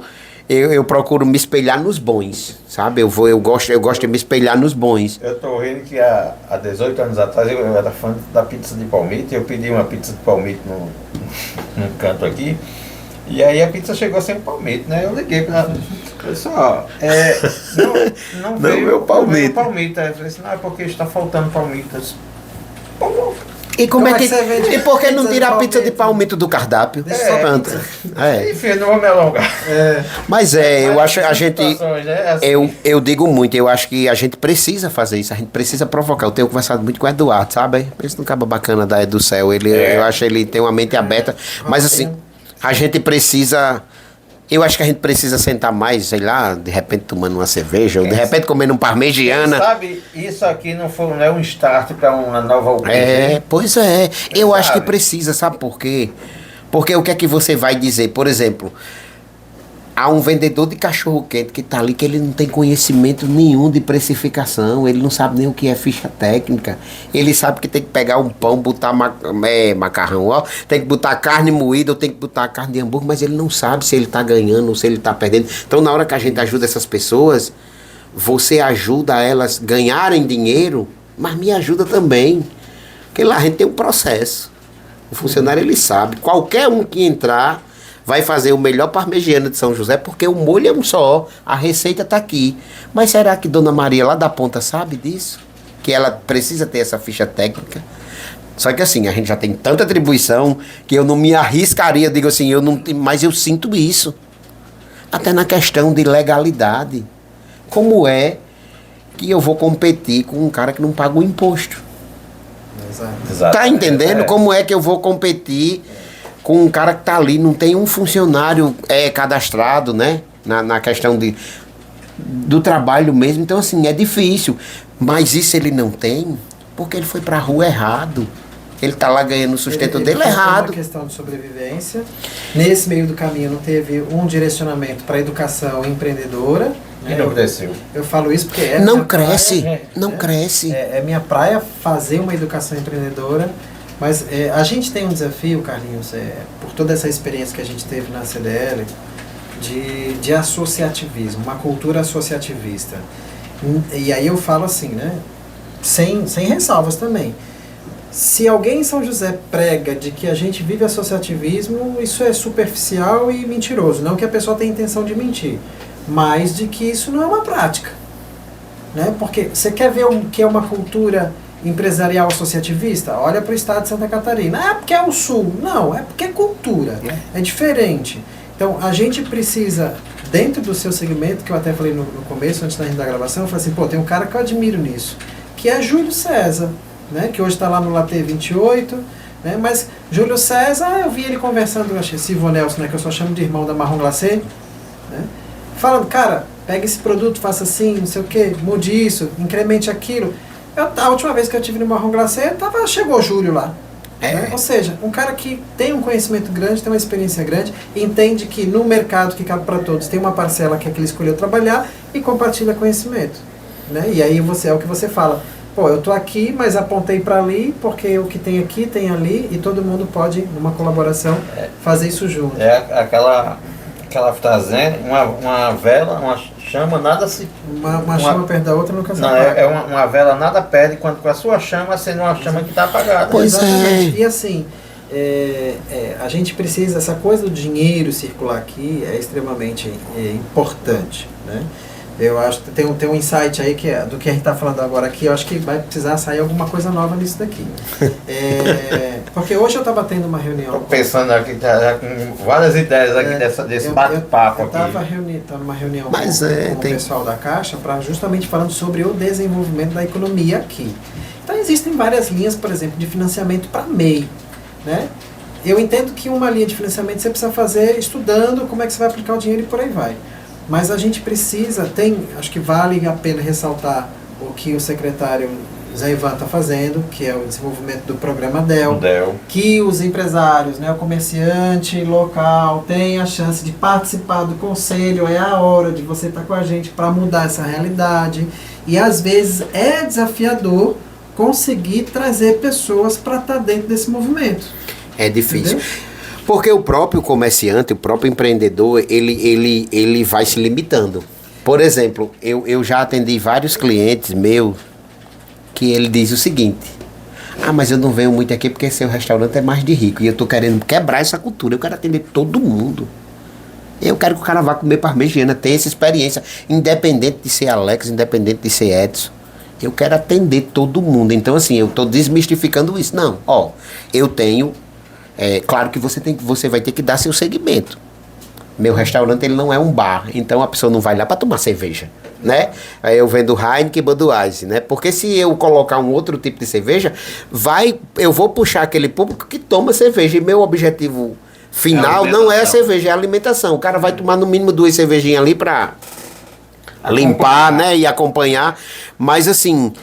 me espelhar nos bons, sabe? Eu gosto de me espelhar nos bons. Eu tô vendo que há 18 anos atrás eu era fã da pizza de palmito, eu pedi uma pizza de palmito num canto aqui, e aí a pizza chegou sem palmito, né? Eu liguei pra pessoal, não veio meu palmito. Não veio palmito. Aí eu falei assim, não, é porque está faltando palmito. Eu disse, "Pô, E como é que. você vende E por que não pizza tira de a pizza de palmito? palmito do cardápio? Deixa só Pronto. É. enfim, não vou me alongar." Mas eu Mas acho a são gente. situações, né? Assim, Eu digo muito, eu acho que a gente precisa fazer isso, a gente precisa provocar. Eu tenho conversado muito com o Eduardo, sabe? Por isso não acaba bacana do céu. Eu acho que ele tem uma mente aberta. Mas assim, a gente precisa. Eu acho que a gente precisa sentar mais, sei lá, de repente tomando uma cerveja, ou de repente comendo um parmegiana. sabe, isso aqui não é um start para uma nova Pois é. Eu acho que Sabe? precisa, sabe por quê? Porque o que é que você vai dizer? Por exemplo, há um vendedor de cachorro-quente que tá ali que ele não tem conhecimento nenhum de precificação, ele não sabe nem o que é ficha técnica. Ele sabe que tem que pegar um pão, botar macarrão, ó, tem que botar carne moída ou tem que botar carne de hambúrguer, mas ele não sabe se ele tá ganhando ou se ele tá perdendo. Então, na hora que a gente ajuda essas pessoas, você ajuda elas ganharem dinheiro, mas me ajuda também. Porque lá a gente tem um processo. O funcionário, ele sabe. Qualquer um que entrar vai fazer o melhor parmegiana de São José, porque o molho é um só, a receita está aqui. Mas será que Dona Maria lá da ponta sabe disso? Que ela precisa ter essa ficha técnica? Só que assim, a gente já tem tanta atribuição que eu não me arriscaria, digo assim, mas eu sinto isso. Até na questão de legalidade. Como é que eu vou competir com um cara que não paga o imposto? Exato. Tá entendendo? Como é que eu vou competir com um cara que tá ali, não tem um funcionário cadastrado, né? Na questão do trabalho mesmo. Então, assim, é difícil. Mas isso ele não tem porque ele foi pra rua errado. Ele tá lá ganhando o sustento Ele dele tem errado. uma questão de sobrevivência. Nesse meio do caminho não teve um direcionamento para educação empreendedora. E não cresceu. Eu falo isso porque Não minha cresce, praia, não cresce. É minha praia fazer uma educação empreendedora. Mas a gente tem um desafio, Carlinhos, por toda essa experiência que a gente teve na CDL, de associativismo, uma cultura associativista. E aí eu falo assim, né? Sem ressalvas também. Se alguém em São José prega de que a gente vive associativismo, isso é superficial e mentiroso. Não que a pessoa tenha intenção de mentir, mas de que isso não é uma prática. Né? Porque você quer ver o que é uma cultura empresarial associativista? Olha para o estado de Santa Catarina. Ah, porque é o sul. Não, é porque é cultura. É diferente. Então, a gente precisa, dentro do seu segmento, que eu até falei no começo, antes da gravação, eu falei assim, pô, tem um cara que eu admiro nisso, que é Júlio César, né? Que hoje está lá no Latte 28, né? Mas Júlio César, eu vi ele conversando, acho que Silvio Nelson, né? Que eu só chamo de irmão da Marrom Glacé, né? Falando, cara, pega esse produto, faça assim, não sei o que, mude isso, incremente aquilo. A última vez que eu tive no Marrom Glacé, chegou o Júlio lá. Né? Ou seja, um cara que tem um conhecimento grande, tem uma experiência grande, entende que no mercado que cabe para todos tem uma parcela que é que ele escolheu trabalhar e compartilha conhecimento. Né? E aí é o que você fala, pô, eu tô aqui, mas apontei para ali, porque o que tem aqui tem ali, e todo mundo pode, numa colaboração, fazer isso junto. É aquela frase, né? Uma vela, uma chama, nada se... Uma chama perto da outra nunca se Não, apaga. uma vela nada perde quando com a sua chama sendo uma chama que está apagada. Pois Exatamente. é. E assim, a gente precisa, essa coisa do dinheiro circular aqui é extremamente importante, né? Eu acho que tem um insight aí do que a gente está falando agora aqui, eu acho que vai precisar sair alguma coisa nova nisso daqui. Porque hoje eu estava tendo uma reunião... Estou pensando aqui, já com várias ideias aqui desse bate-papo aqui. Eu estava numa reunião com o tem... pessoal da Caixa, justamente falando sobre o desenvolvimento da economia aqui. Então existem várias linhas, por exemplo, de financiamento para MEI, né? Eu entendo que uma linha de financiamento você precisa fazer estudando como é que você vai aplicar o dinheiro e por aí vai. Mas a gente precisa, acho que vale a pena ressaltar o que o secretário Zé Ivan está fazendo, que é o desenvolvimento do programa DEL, Del. que os empresários, né, o comerciante local tem a chance de participar do conselho, é a hora de você estar com a gente para mudar essa realidade. E às vezes é desafiador conseguir trazer pessoas para estar dentro desse movimento. É difícil. Entendeu? Porque o próprio comerciante, o próprio empreendedor, ele vai se limitando. Por exemplo, eu já atendi vários clientes meus que ele diz o seguinte: ah, mas eu não venho muito aqui porque seu restaurante é mais de rico e eu tô querendo quebrar essa cultura, eu quero atender todo mundo. Eu quero que o cara vá comer parmegiana, tenha essa experiência, independente de ser Alex, independente de ser Edson. Eu quero atender todo mundo. Então, assim, eu tô desmistificando isso. Não, ó, eu tenho... claro que você vai ter que dar seu segmento. Meu restaurante, ele não é um bar, então a pessoa não vai lá para tomar cerveja, né? Aí eu vendo Heineken e Budweiser, né? Porque se eu colocar um outro tipo de cerveja, eu vou puxar aquele público que toma cerveja. E meu objetivo final não é a cerveja, é a alimentação. O cara vai tomar no mínimo 2 cervejinhas ali para limpar, né? E acompanhar. Mas assim,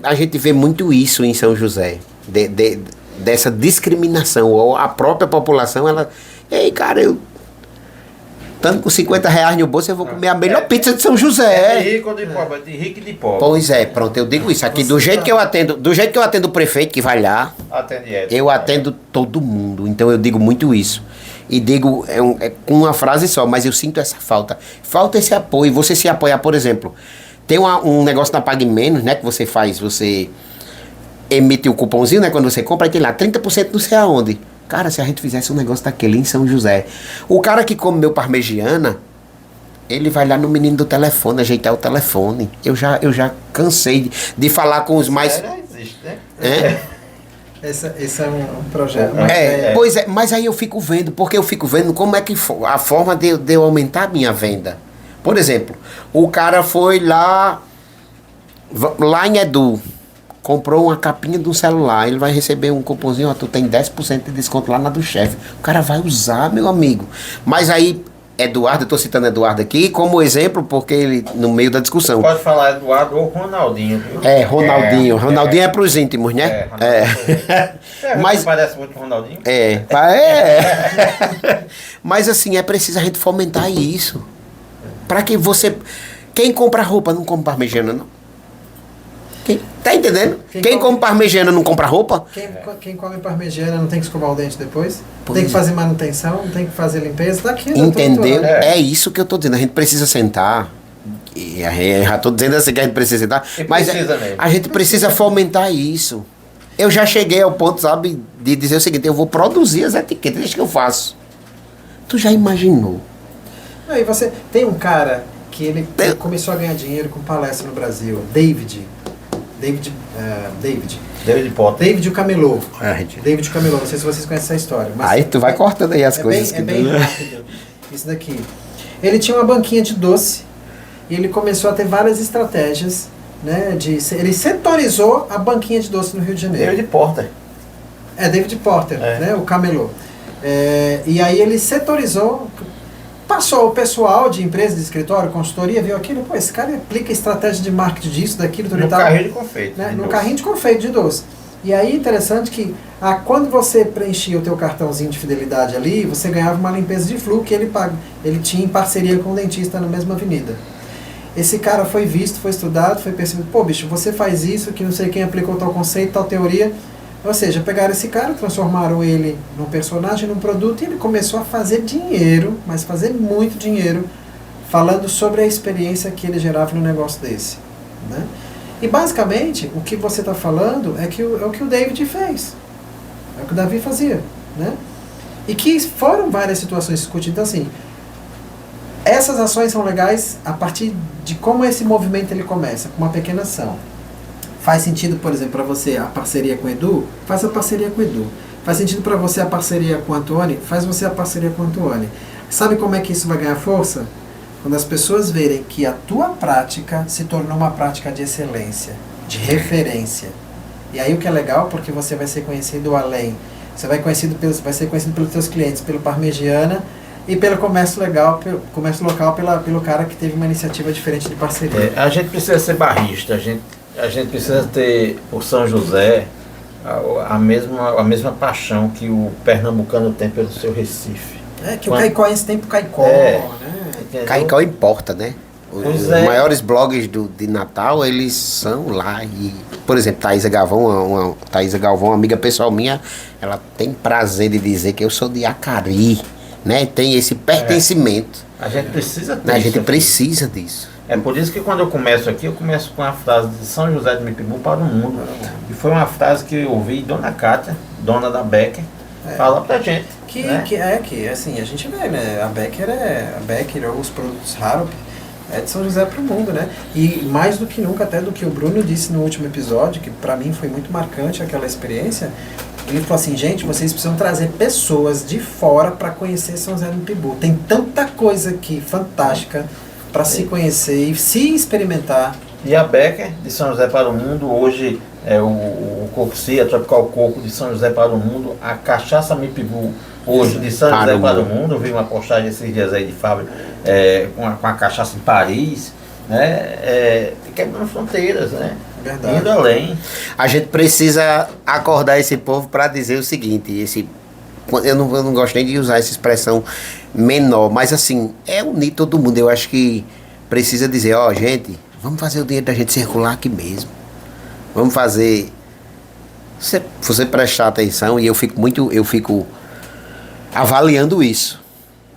a gente vê muito isso em São José. Dessa discriminação. Ou a própria população, ela... Ei, cara, eu... Tanto com R$50 no bolso, eu vou comer a melhor pizza de São José. De rico ou de pobre? De rico e de pobre. Pois é, pronto, eu digo isso. Aqui, do jeito que eu atendo o prefeito que vai lá, Atende Edson. eu atendo todo mundo. Então eu digo muito isso. E digo com uma frase só, mas eu sinto essa falta. Falta esse apoio. Você se apoiar, por exemplo, tem um negócio na Pague Menos, né? Que você faz, você emite o cupomzinho, né? Quando você compra, aí tem lá 30% não sei aonde. Cara, se a gente fizesse um negócio daquele em São José, o cara que come meu parmegiana, ele vai lá no menino do telefone, ajeitar o telefone. Eu já cansei de falar com os mais... Existe, né? Esse é um projeto. Pois é, mas aí eu fico vendo, porque eu fico vendo como é que a forma de eu aumentar a minha venda. Por exemplo, o cara foi lá em Edu, comprou uma capinha de um celular, ele vai receber um cupomzinho, ó, tu tem 10% de desconto lá na do chefe. O cara vai usar, meu amigo. Mas aí, Eduardo, eu tô citando Eduardo aqui como exemplo, porque ele, no meio da discussão. Pode falar Eduardo ou Ronaldinho, viu? Ronaldinho. Ronaldinho é pros íntimos, né? Mas parece muito Ronaldinho. Mas assim, é preciso a gente fomentar isso. Pra que você... Quem compra roupa não compra parmegiana, não. Tá entendendo? Quem come parmegiana não compra roupa? Quem come parmegiana não tem que escovar o dente depois? Pois tem que fazer manutenção, tem que fazer limpeza, tá aqui. Entendeu? É isso que eu tô dizendo. A gente precisa sentar. E eu já tô dizendo assim que a gente precisa sentar. Mas a gente precisa fomentar isso. Eu já cheguei ao ponto, sabe, de dizer o seguinte: eu vou produzir as etiquetas, deixa que eu faço. Tu já imaginou? Aí você tem um cara que ele começou a ganhar dinheiro com palestra no Brasil, David Potter. David o Camelô. David o Camelô, não sei se vocês conhecem essa história. Mas aí tu vai cortando aí as coisas. É bem rápido. Isso daqui. Ele tinha uma banquinha de doce e ele começou a ter várias estratégias, né? Ele setorizou a banquinha de doce no Rio de Janeiro. David Porter. David Porter, né? O Camelô. E aí ele setorizou. Passou o pessoal de empresa, de escritório, consultoria, viu aquilo, pô, esse cara aplica estratégia de marketing disso, daquilo, no carrinho de confeito. Né? No carrinho de confeito de doce. E aí, interessante que quando você preenchia o teu cartãozinho de fidelidade ali, você ganhava uma limpeza de fluxo que ele tinha em parceria com o dentista na mesma avenida. Esse cara foi visto, foi estudado, foi percebido, pô, bicho, você faz isso, que não sei quem aplicou tal conceito, tal teoria. Ou seja, pegaram esse cara, transformaram ele num personagem, num produto, e ele começou a fazer dinheiro, mas fazer muito dinheiro, falando sobre a experiência que ele gerava no negócio desse. Né? E basicamente, o que você está falando é o que o David fez. É o que o Davi fazia. Né? E que foram várias situações discutidas. Então, assim, essas ações são legais a partir de como esse movimento ele começa, com uma pequena ação. Faz sentido, por exemplo, para você a parceria com o Edu? Faz a parceria com o Edu. Faz sentido para você a parceria com o Antônio? Faz você a parceria com o Antônio. Sabe como é que isso vai ganhar força? Quando as pessoas verem que a tua prática se tornou uma prática de excelência, de referência. E aí o que é legal, porque você vai ser conhecido além. Você vai ser conhecido pelos teus clientes, pelo Parmegiana e pelo comércio local, pelo cara que teve uma iniciativa diferente de parceria. A gente precisa ser barrista, a gente a gente precisa ter por São José a mesma paixão que o pernambucano tem pelo seu Recife. Que o caicoense tem pro caicó, É. né? Entendeu? Caicó importa, né? Pois Os é. maiores blogs de Natal, eles são lá. E, por exemplo, Thaisa Galvão, Thaisa Galvão, amiga pessoal minha, ela tem prazer de dizer que eu sou de Acari, né? Tem esse pertencimento. A gente precisa ter A isso gente aqui. precisa disso. É por isso que quando eu começo aqui, eu começo com a frase de São José de Mipibu para o mundo. E foi uma frase que eu ouvi Dona Cátia, dona da Becker, falar pra gente. Que assim, a gente vê, né? A Becker, os produtos Harop, é de São José para o mundo, né? E mais do que nunca, até do que o Bruno disse no último episódio, que para mim foi muito marcante aquela experiência, ele falou assim, gente, vocês precisam trazer pessoas de fora para conhecer São José do Mipibu. Tem tanta coisa aqui fantástica para se conhecer e se experimentar. E a Becker, de São José para o Mundo, hoje é o Coco-C, a Tropical Coco de São José para o Mundo, a Cachaça Mipibu, hoje de São José para o Mundo. Eu vi uma postagem esses dias aí de Fábio com a cachaça em Paris, né? Quebrando fronteiras, né? Verdade. Indo além. A gente precisa acordar esse povo para dizer o seguinte, eu não gosto nem de usar essa expressão menor, mas assim, é unir todo mundo. Eu acho que precisa dizer, ó, gente, vamos fazer o dinheiro da gente circular aqui mesmo. Vamos fazer. Se você prestar atenção, e eu fico avaliando isso.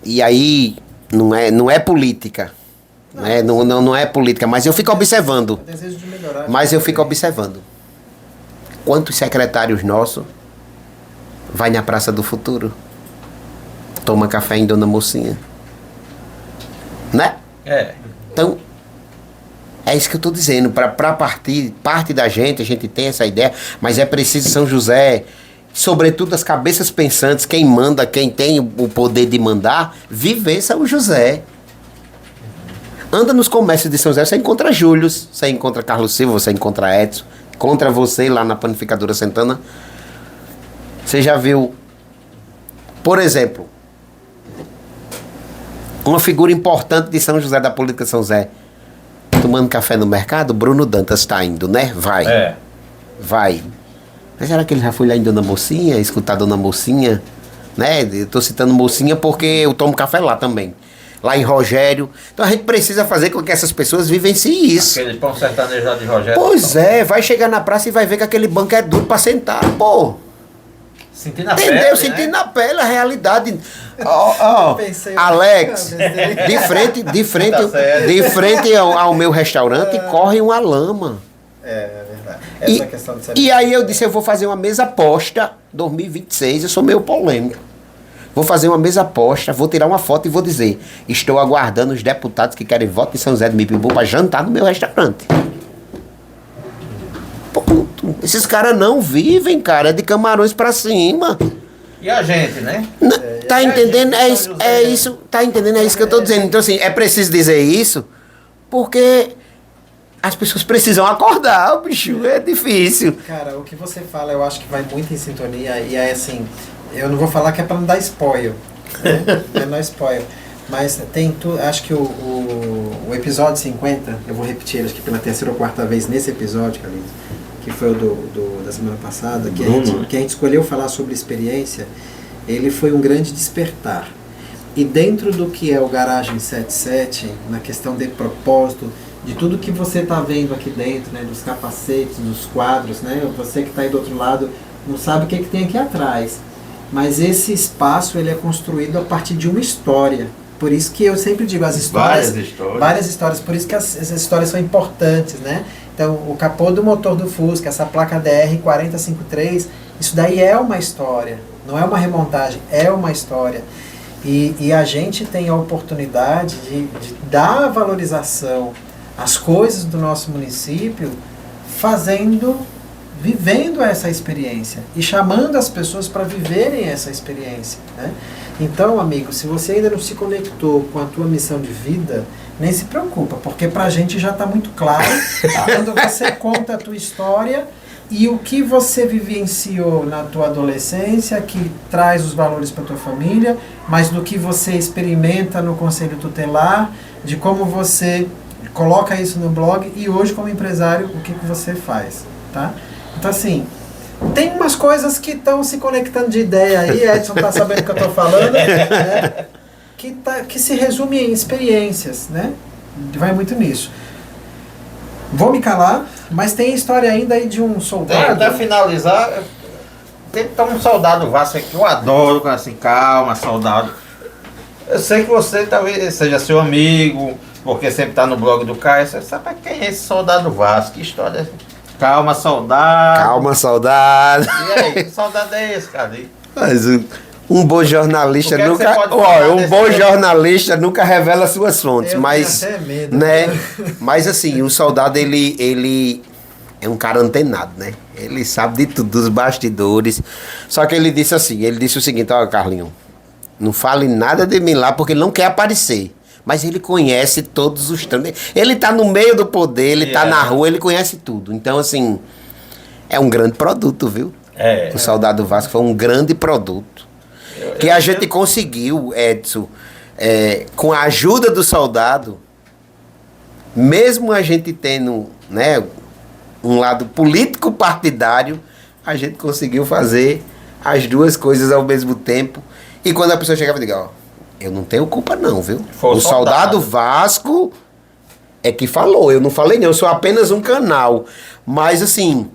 E aí, não é política. Não é política, mas eu fico observando. Eu desejo de melhorar. Mas eu fico observando. Quantos secretários nossos vai na Praça do Futuro? Toma café em Dona Mocinha. Né? Então, é isso que eu estou dizendo. Para parte da gente, a gente tem essa ideia, mas é preciso São José, sobretudo as cabeças pensantes, quem manda, quem tem o poder de mandar, viver São José. Anda nos comércios de São José, você encontra Júlio, você encontra Carlos Silva, você encontra Edson, encontra você lá na Panificadora Santana. Você já viu, por exemplo, uma figura importante de São José, da política de São José, tomando café no mercado? Bruno Dantas está indo, né? Vai. Mas será que ele já foi lá em Dona Mocinha, escutar Dona Mocinha? Né? Eu estou citando Mocinha porque eu tomo café lá também. Lá em Rogério. Então a gente precisa fazer com que essas pessoas vivenciem isso. Aquele pão sertanejo lá de Rogério. Pois é, vai chegar na praça e vai ver que aquele banco é duro para sentar, pô. Sentir na Entendeu? pele, Sentir né? na pele a realidade. Ó, Pensei- Alex, de frente ao meu restaurante corre uma lama. É verdade. E, Essa questão de ser... e aí eu disse, eu vou fazer uma mesa aposta 2026, eu sou meio polêmico. Vou fazer uma mesa aposta, vou tirar uma foto e vou dizer, estou aguardando os deputados que querem voto em São José do Mipibu para jantar no meu restaurante. Ponto. Esses caras não vivem, cara, é de Camarões pra cima. E a gente, né? Tá entendendo? É isso, tá entendendo? É isso que eu tô dizendo. Então assim, é preciso dizer isso porque as pessoas precisam acordar, bicho, é difícil. Cara, o que você fala eu acho que vai muito em sintonia e é assim, eu não vou falar que é pra não dar spoiler, né? Não é não spoiler. Mas tem tudo, acho que o episódio 50, eu vou repetir ele, acho que pela terceira ou quarta vez nesse episódio, Carlinhos, que foi o da semana passada, que a gente escolheu falar sobre experiência, ele foi um grande despertar. E dentro do que é o Garagem 77, na questão de propósito, de tudo que você está vendo aqui dentro, né, dos capacetes, dos quadros, né, você que está aí do outro lado não sabe o que tem aqui atrás. Mas esse espaço ele é construído a partir de uma história. Por isso que eu sempre digo, as histórias... Várias histórias. Por isso que essas histórias são importantes, né? Então, o capô do motor do Fusca, essa placa DR 4053, isso daí é uma história. Não é uma remontagem, é uma história. E a gente tem a oportunidade de dar valorização às coisas do nosso município vivendo essa experiência e chamando as pessoas para viverem essa experiência, né? Então, amigo, se você ainda não se conectou com a tua missão de vida, nem se preocupa, porque pra gente já está muito claro quando você conta a tua história e o que você vivenciou na tua adolescência, que traz os valores para tua família, mas do que você experimenta no conselho tutelar, de como você coloca isso no blog e hoje como empresário, o que você faz, tá? Então assim, tem umas coisas que estão se conectando de ideia aí, Edson tá sabendo o que eu tô falando, né? Que se resume em experiências, né? Vai muito nisso. Vou me calar, mas tem história ainda aí de um soldado. Até finalizar, tem um soldado Vasco que eu adoro, assim, calma, soldado. Eu sei que você talvez seja seu amigo, porque sempre tá no blog do Caio. Você sabe quem é esse soldado Vasco? Que história. Calma, soldado. Calma, soldado. E aí, que soldado é esse, cara? Mas um bom jornalista O que é que nunca. você pode falar Olha, um desse bom tempo? jornalista nunca revela suas fontes, Eu mas. tenho até medo. Né? Mas assim, o soldado, ele é um cara antenado, né? Ele sabe de tudo, dos bastidores. Só que ele disse assim, ele disse o seguinte, ó, Carlinhos, não fale nada de mim lá, porque ele não quer aparecer. Mas ele conhece todos os trâmites. Ele tá no meio do poder, ele tá na rua, ele conhece tudo. Então, assim, é um grande produto, viu? O Soldado Vasco foi um grande produto. Que a gente conseguiu, Edson, com a ajuda do soldado, mesmo a gente tendo, né, um lado político partidário, a gente conseguiu fazer as duas coisas ao mesmo tempo. E quando a pessoa chegava e dizia, ó, eu não tenho culpa não, viu? Foi o soldado Vasco é que falou, eu não falei não, eu sou apenas um canal. Mas assim,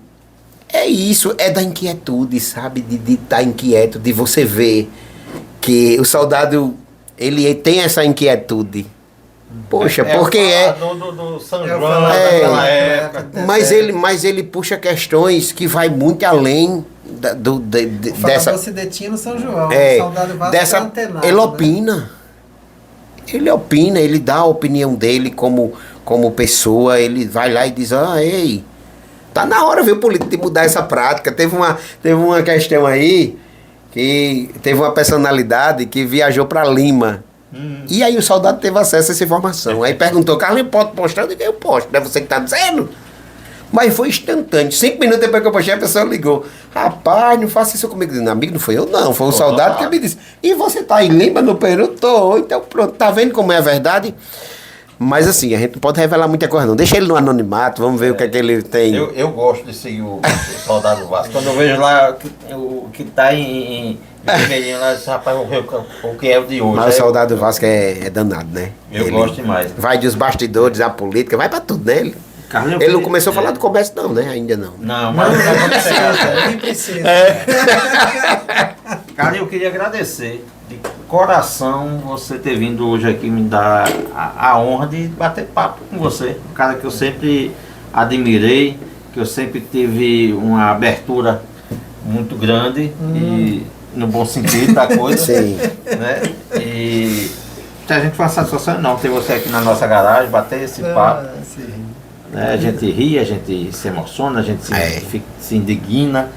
é isso, é da inquietude, sabe? De estar inquieto, de você ver que o soldado, ele tem essa inquietude. Poxa, porque do São João, naquela época. Mas ele puxa questões que vai muito além dessa. Cidetinha no São João. O soldado Vasco dessa, é antenado, ele né? opina. Ele opina, ele dá a opinião dele como pessoa, ele vai lá e diz, ei, tá na hora, viu, político, de mudar essa prática. Teve uma questão aí que teve uma personalidade que viajou para Lima. E aí o soldado teve acesso a essa informação. Aí perguntou, Carlinhos, pode postar? Eu digo, eu posto, não é você que tá dizendo? Mas foi instantâneo. 5 minutos depois que eu postei, a pessoa ligou. Rapaz, não faça isso comigo. Eu disse, amigo, não foi eu não, foi o soldado que me disse. E você tá em Lima, no Peru? Tô. Então pronto, tá vendo como é a verdade? Mas assim, a gente não pode revelar muita coisa não. Deixa ele no anonimato, vamos ver o que é que ele tem. Eu gosto de seguir o soldado Vasco. Quando eu vejo lá o que tá em vermelhinho lá, esse rapaz, o que é o de hoje. Mas o soldado Vasco é danado, né? Eu gosto demais. Vai dos bastidores, da política, vai pra tudo, né? Ele não começou a falar do comércio não, né? Ainda não. Não, mas não vai acontecer. Nem precisa. Carlinhos, eu queria agradecer de coração você ter vindo hoje aqui me dar a honra de bater papo com você. Um cara que eu sempre admirei, que eu sempre tive uma abertura muito grande e no bom sentido da coisa. Sim. Né? E a gente foi uma satisfação não ter você aqui na nossa garagem, bater esse papo. Sim. Né? A gente ri, a gente se emociona, a gente se indigna.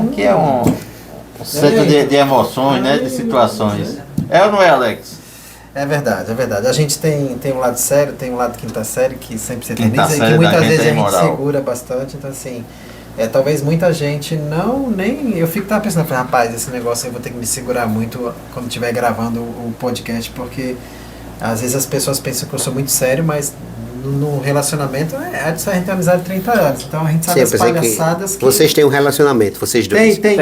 Aqui é um centro de emoções, né? De situações. É ou não é, Alex? É verdade, é verdade. A gente tem um lado sério, tem um lado quinta série que sempre se Quinta eterniza e série que muitas da vezes a gente é gente imoral. segura bastante. Então, assim, talvez muita gente nem. Eu fico pensando, rapaz, esse negócio aí eu vou ter que me segurar muito quando estiver gravando o podcast, porque às vezes as pessoas pensam que eu sou muito sério, mas no relacionamento a gente tem amizade de 30 anos. Então a gente sabe as palhaçadas que. Vocês têm um relacionamento, vocês dois. Tem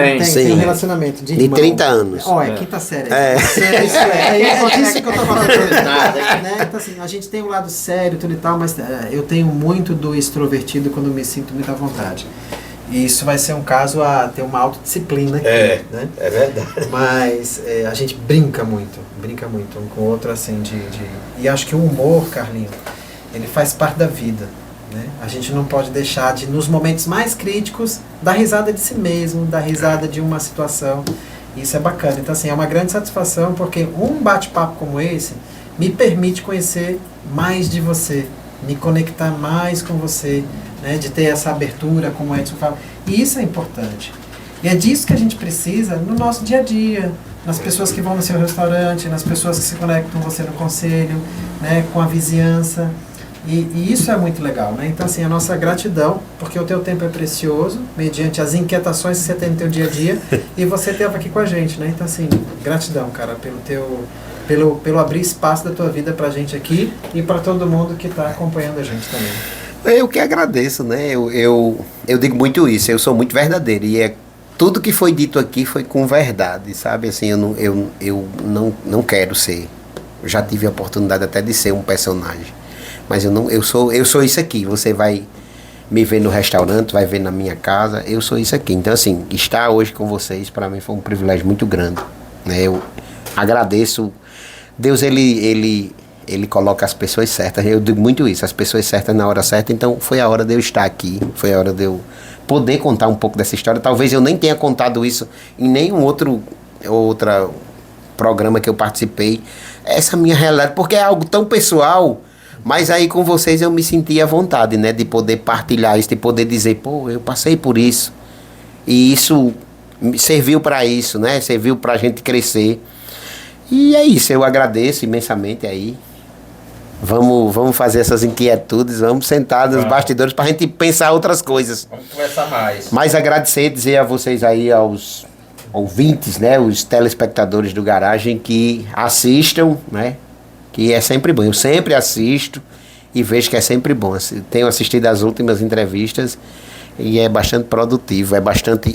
um relacionamento de irmão. 30 anos. Ó, quinta série. É. Isso é disso que eu tô falando. Né? Então, assim, a gente tem um lado sério tudo e tal, mas eu tenho muito do extrovertido quando me sinto muito à vontade. E isso vai ser um caso a ter uma autodisciplina aqui, né? É verdade. Mas a gente brinca muito um com o outro, assim, E acho que o humor, Carlinho, ele faz parte da vida, né? A gente não pode deixar de, nos momentos mais críticos, dar risada de si mesmo, dar risada de uma situação. Isso é bacana. Então, assim, é uma grande satisfação, porque um bate-papo como esse me permite conhecer mais de você, me conectar mais com você, né? De ter essa abertura, como o Edson fala. E isso é importante. E é disso que a gente precisa no nosso dia a dia, nas pessoas que vão no seu restaurante, nas pessoas que se conectam com você no conselho, né? Com a vizinhança. E isso é muito legal, né? Então, assim, a nossa gratidão, porque o teu tempo é precioso, mediante as inquietações que você tem no teu dia a dia, e você esteve aqui com a gente, né? Então, assim, gratidão, cara, pelo abrir espaço da tua vida pra gente aqui e para todo mundo que está acompanhando a gente também. Eu que agradeço, né? Eu digo muito isso, eu sou muito verdadeiro. E tudo que foi dito aqui foi com verdade, sabe? Assim, eu não quero ser. Eu já tive a oportunidade até de ser um personagem. Mas eu sou isso aqui. Você vai me ver no restaurante, vai ver na minha casa. Eu sou isso aqui. Então, assim, estar hoje com vocês, para mim, foi um privilégio muito grande. Né? Eu agradeço. Deus, ele coloca as pessoas certas. Eu digo muito isso, as pessoas certas na hora certa. Então foi a hora de eu estar aqui, foi a hora de eu poder contar um pouco dessa história. Talvez eu nem tenha contado isso em nenhum outro programa que eu participei. Essa minha realidade, porque é algo tão pessoal. Mas aí com vocês eu me senti à vontade, né? De poder partilhar isso, de poder dizer, pô, eu passei por isso. E isso serviu para isso, né? Serviu para a gente crescer. E é isso, eu agradeço imensamente aí. Vamos fazer essas inquietudes, vamos sentar nos bastidores para a gente pensar outras coisas. Vamos conversar mais. Mas agradecer, dizer a vocês aí, aos ouvintes, né, os telespectadores do Garagem que assistam, né, que é sempre bom. Eu sempre assisto e vejo que é sempre bom. Tenho assistido as últimas entrevistas e é bastante produtivo,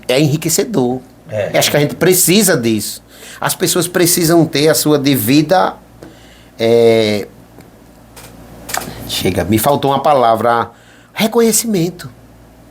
é enriquecedor. Acho que a gente precisa disso. As pessoas precisam ter a sua devida... me faltou uma palavra, reconhecimento,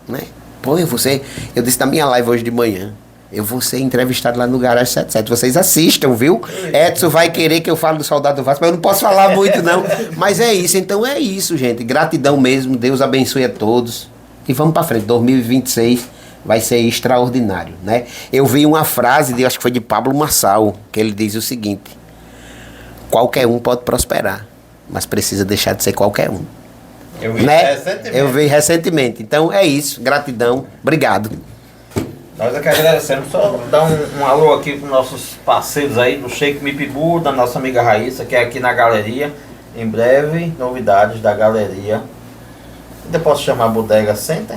né? Pô, eu disse na minha live hoje de manhã, eu vou ser entrevistado lá no Garagem 77, vocês assistam, viu? Edson vai querer que eu fale do Soldado do Vasco, mas eu não posso falar muito não, mas é isso, então é isso, gente, gratidão mesmo, Deus abençoe a todos, e vamos pra frente, 2026 vai ser extraordinário, né? Eu vi uma frase, acho que foi de Pablo Marçal, que ele diz o seguinte, qualquer um pode prosperar, mas precisa deixar de ser qualquer um. Eu vi recentemente. Eu vi recentemente. Então é isso. Gratidão. Obrigado. Nós aqui agradecemos. Só dar um alô aqui para os nossos parceiros aí do Shake Me Pibu, da nossa amiga Raíssa, que é aqui na galeria. Em breve, novidades da galeria. Ainda posso chamar Bodega Center?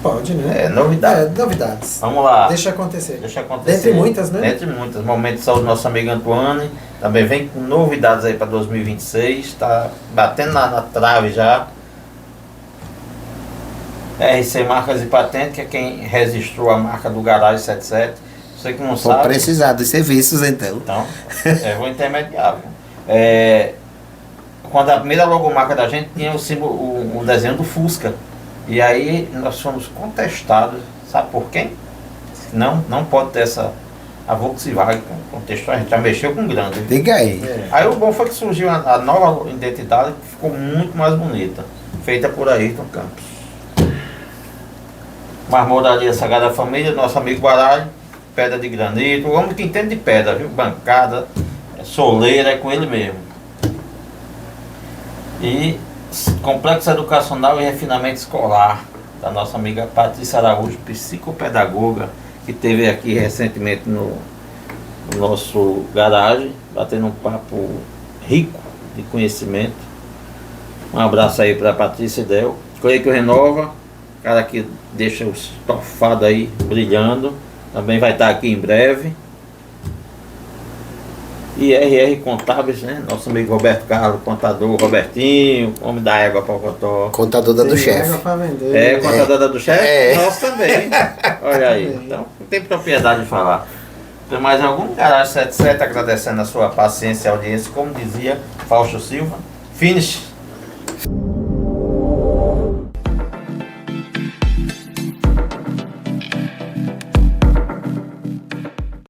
Pode, né? Novidades. Novidades. Vamos lá. Deixa acontecer. Deixa acontecer. Dentre muitas, né? Dentre muitas. Momento de saúde do nosso amigo Antoine. Também vem com novidades aí para 2026. Está batendo na trave já. RC Marcas e Patentes, que é quem registrou a marca do Garagem 77. Você que não Vou sabe. precisar dos serviços então. Então, vou intermediar. Quando a primeira logomarca da gente tinha o símbolo, o desenho do Fusca. E aí nós fomos contestados, sabe por quem? Não pode ter a Volkswagen contestou, a gente já mexeu com grande. Diga aí. Aí o bom foi que surgiu a nova identidade, que ficou muito mais bonita, feita por Ayrton Campos. Marmoraria Sagrada Família, nosso amigo Baralho, pedra de granito, o homem que entende de pedra, viu? Bancada, soleira, é com ele mesmo. E Complexo Educacional e Refinamento Escolar, da nossa amiga Patrícia Araújo, psicopedagoga, que esteve aqui recentemente no nosso garagem, batendo um papo rico de conhecimento. Um abraço aí para Patrícia e Del. Cleiton Renova, cara que deixa o estofado aí brilhando, também vai estar aqui em breve. E RR Contábeis, né? Nosso amigo Roberto Carlos, contador, Robertinho, homem da égua Pocotó. Contadora do chefe. Contadora do chefe? Nós também. Olha aí. Então, não tem propriedade de falar. Tem mais algum? Garagem 77 agradecendo a sua paciência e audiência, como dizia Fausto Silva. Finish.